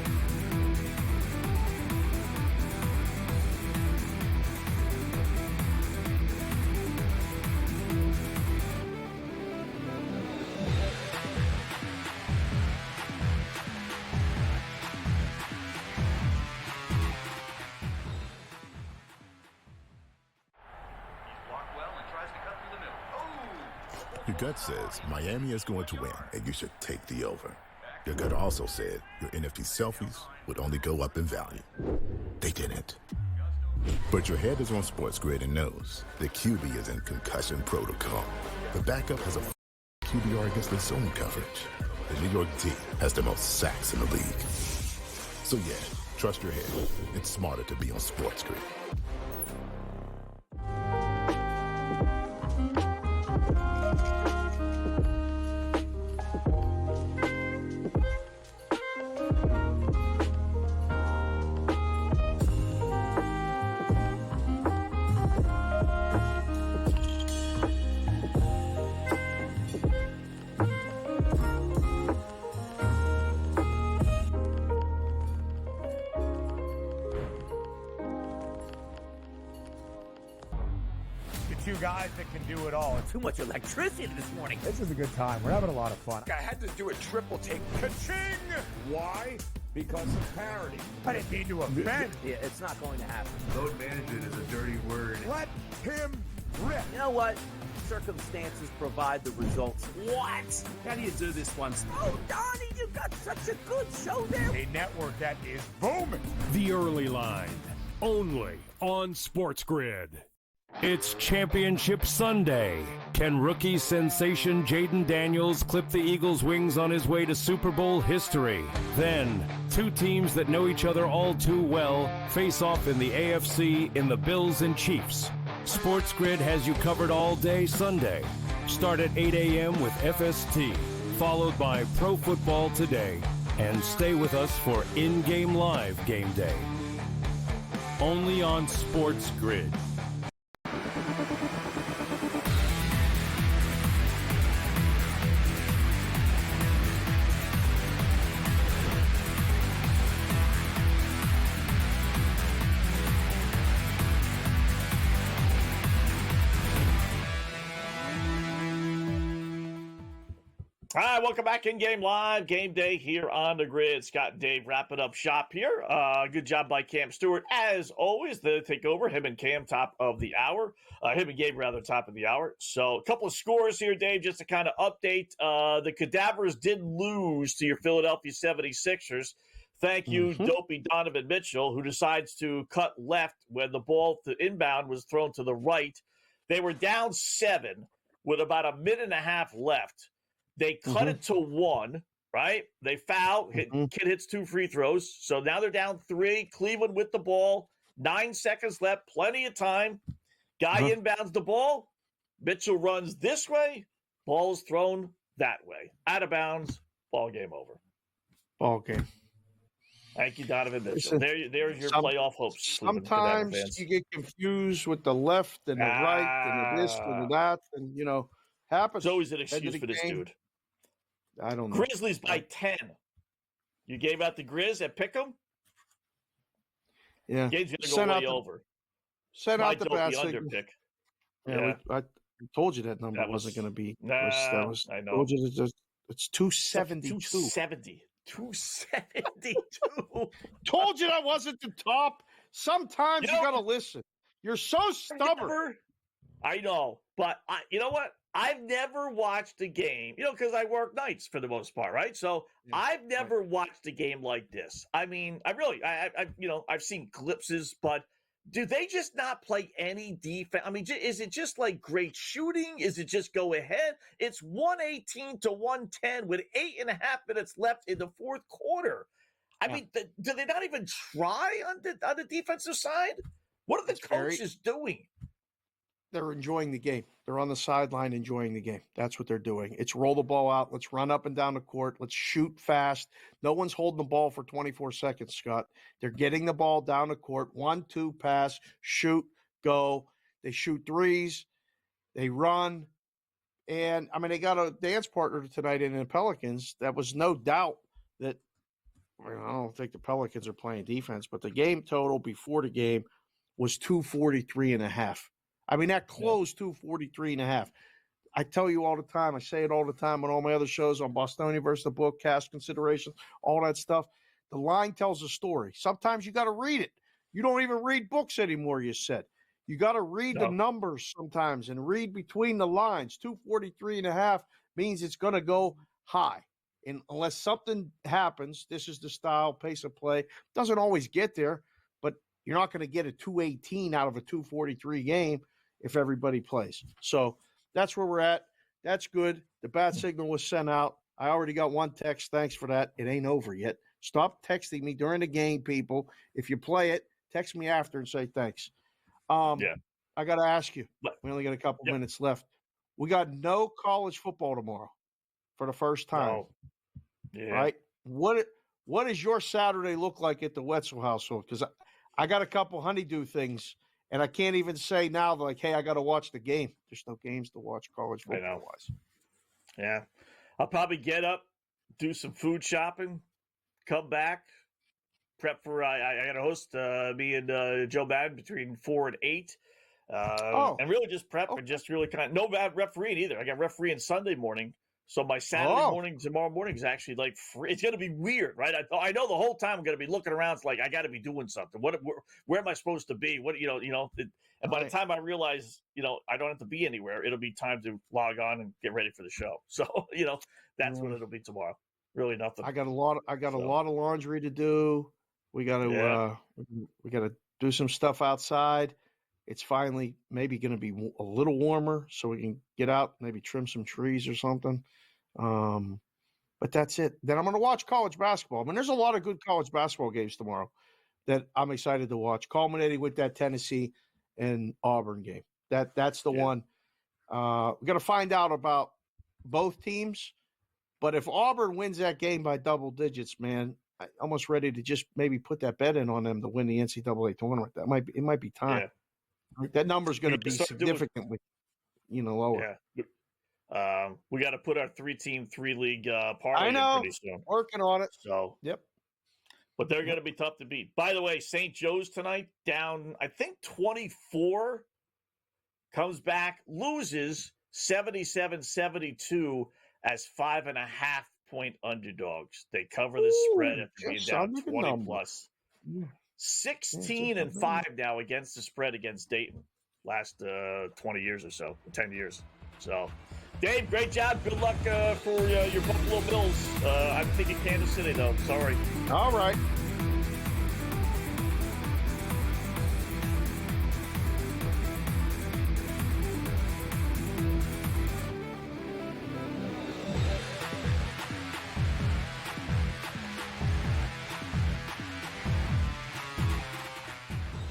Your gut says Miami is going to win, and you should take the over. Your gut also said your NFT selfies would only go up in value. They didn't. But your head is on SportsGrid and knows the QB is in concussion protocol. The backup has a QBR against the zone coverage. The New York D has the most sacks in the league. So yeah, trust your head. It's smarter to be on SportsGrid. Two guys that can do it all. Too much electricity this morning. This is a good time. We're having a lot of fun. I had to do a triple take. Ka-ching! Why? Because of parity. I didn't mean to offend. Yeah, it's not going to happen. Load management is a dirty word. Let him rip. You know what? Circumstances provide the results. What? How do you do this once? Oh, Donnie, you got such a good show there. A network that is booming. The Early Line, only on SportsGrid. It's Championship Sunday. Can rookie sensation Jaden Daniels clip the Eagles' wings on his way to Super Bowl history? Then, two teams that know each other all too well face off in the AFC in the Bills and Chiefs. SportsGrid has you covered all day Sunday. Start at 8 a.m. with FST, followed by Pro Football Today, and stay with us for in-game live game day. Only on SportsGrid. All right, welcome back in Game Live, Game Day here on the grid. Scott and Dave wrapping up shop here. Good job by Cam Stewart. As always, the takeover, him and Cam, top of the hour. Him and Gabe, rather, top of the hour. So a couple of scores here, Dave, just to kind of update. The Cadavers did lose to your Philadelphia 76ers. Thank you, Dopey Donovan Mitchell, who decides to cut left when the ball to inbound was thrown to the right. They were down 7 with about a minute and a half left. They cut it to 1, right? They foul. Kid hits 2 free throws. So now they're down 3. Cleveland with the ball. 9 seconds left. Plenty of time. Guy inbounds the ball. Mitchell runs this way. Ball is thrown that way. Out of bounds. Ball game over. Ball game. Thank you, Donovan Mitchell. Listen, there's your playoff hopes. Sometimes you get confused with the left and the right and the this and the that, and happens. It's always an excuse for this dude. I don't know. Grizzlies by 10. You gave out the Grizz at Pick'em? Yeah. Game's going to go way over. Send out the bad under signal. pick. Yeah, I told you that number wasn't going to be. I know. Told you it's 272. 272. Told you that wasn't the top. Sometimes you got to listen. You're so stubborn. I know, but you know what? I've never watched a game, because I work nights for the most part, right? So I've never watched a game like this. I mean, I've seen glimpses, but do they just not play any defense? I mean, is it just like great shooting? Is it just go ahead? It's 118 to 110 with 8.5 minutes left in the fourth quarter. I mean, do they not even try on the defensive side? What are the coaches doing? They're enjoying the game. They're on the sideline enjoying the game. That's what they're doing. It's roll the ball out. Let's run up and down the court. Let's shoot fast. No one's holding the ball for 24 seconds, Scott. They're getting the ball down the court. 1-2 pass, shoot, go. They shoot threes. They run. And, I mean, they got a dance partner tonight in the Pelicans. That was no doubt that I don't think the Pelicans are playing defense, but the game total before the game was 243.5. I mean, that closed 243.5. I tell you all the time, I say it all the time on all my other shows on Bostonian versus the book, cash considerations, all that stuff. The line tells a story. Sometimes you got to read it. You don't even read books anymore, you said. You got to read the numbers sometimes and read between the lines. 243.5 means it's going to go high. And unless something happens, this is the style, pace of play. Doesn't always get there, but you're not going to get a 218 out of a 243 game if everybody plays. So that's where we're at. That's good. The bat signal was sent out. I already got one text. Thanks for that. It ain't over yet. Stop texting me during the game, people. If you play it, text me after and say thanks. I got to ask you. We only got a couple minutes left. We got no college football tomorrow for the first time. Right? What does your Saturday look like at the Wetzel household? Because I got a couple honeydew things, and I can't even say now, like, hey, I got to watch the game. There's no games to watch college football-wise. Yeah. I'll probably get up, do some food shopping, come back, prep for I got to host me and Joe Madden between 4 and 8. And really just prep and just really kind of no bad refereeing either. I got refereeing Sunday morning. So my Saturday morning, tomorrow morning is actually like free. It's going to be weird, right? I know the whole time I'm going to be looking around. It's like, I got to be doing something. Where am I supposed to be? And by the time I realize, I don't have to be anywhere, it'll be time to log on and get ready for the show. So, that's what it'll be tomorrow. Really nothing. I got a lot of laundry to do. We got to do some stuff outside. It's finally maybe going to be a little warmer so we can get out, maybe trim some trees or something. But that's it. Then I'm going to watch college basketball. I mean, there's a lot of good college basketball games tomorrow that I'm excited to watch, culminating with that Tennessee and Auburn game. That's the one. We got to find out about both teams. But if Auburn wins that game by double digits, man, I'm almost ready to just maybe put that bet in on them to win the NCAA tournament. It might be time. Yeah. That number is going to be significantly, lower. Yeah. We got to put our 3-team, 3-league parlay in pretty soon. Working on it. So, but they're going to be tough to beat. By the way, St. Joe's tonight down, I think 24, comes back, loses 77-72 as 5.5-point underdogs. They cover the spread after being down 20 plus. Yeah. 16-5 now against the spread against Dayton last 20 years or so, 10 years. So, Dave, great job. Good luck for your Buffalo Bills. I'm thinking Kansas City, though. Sorry. All right.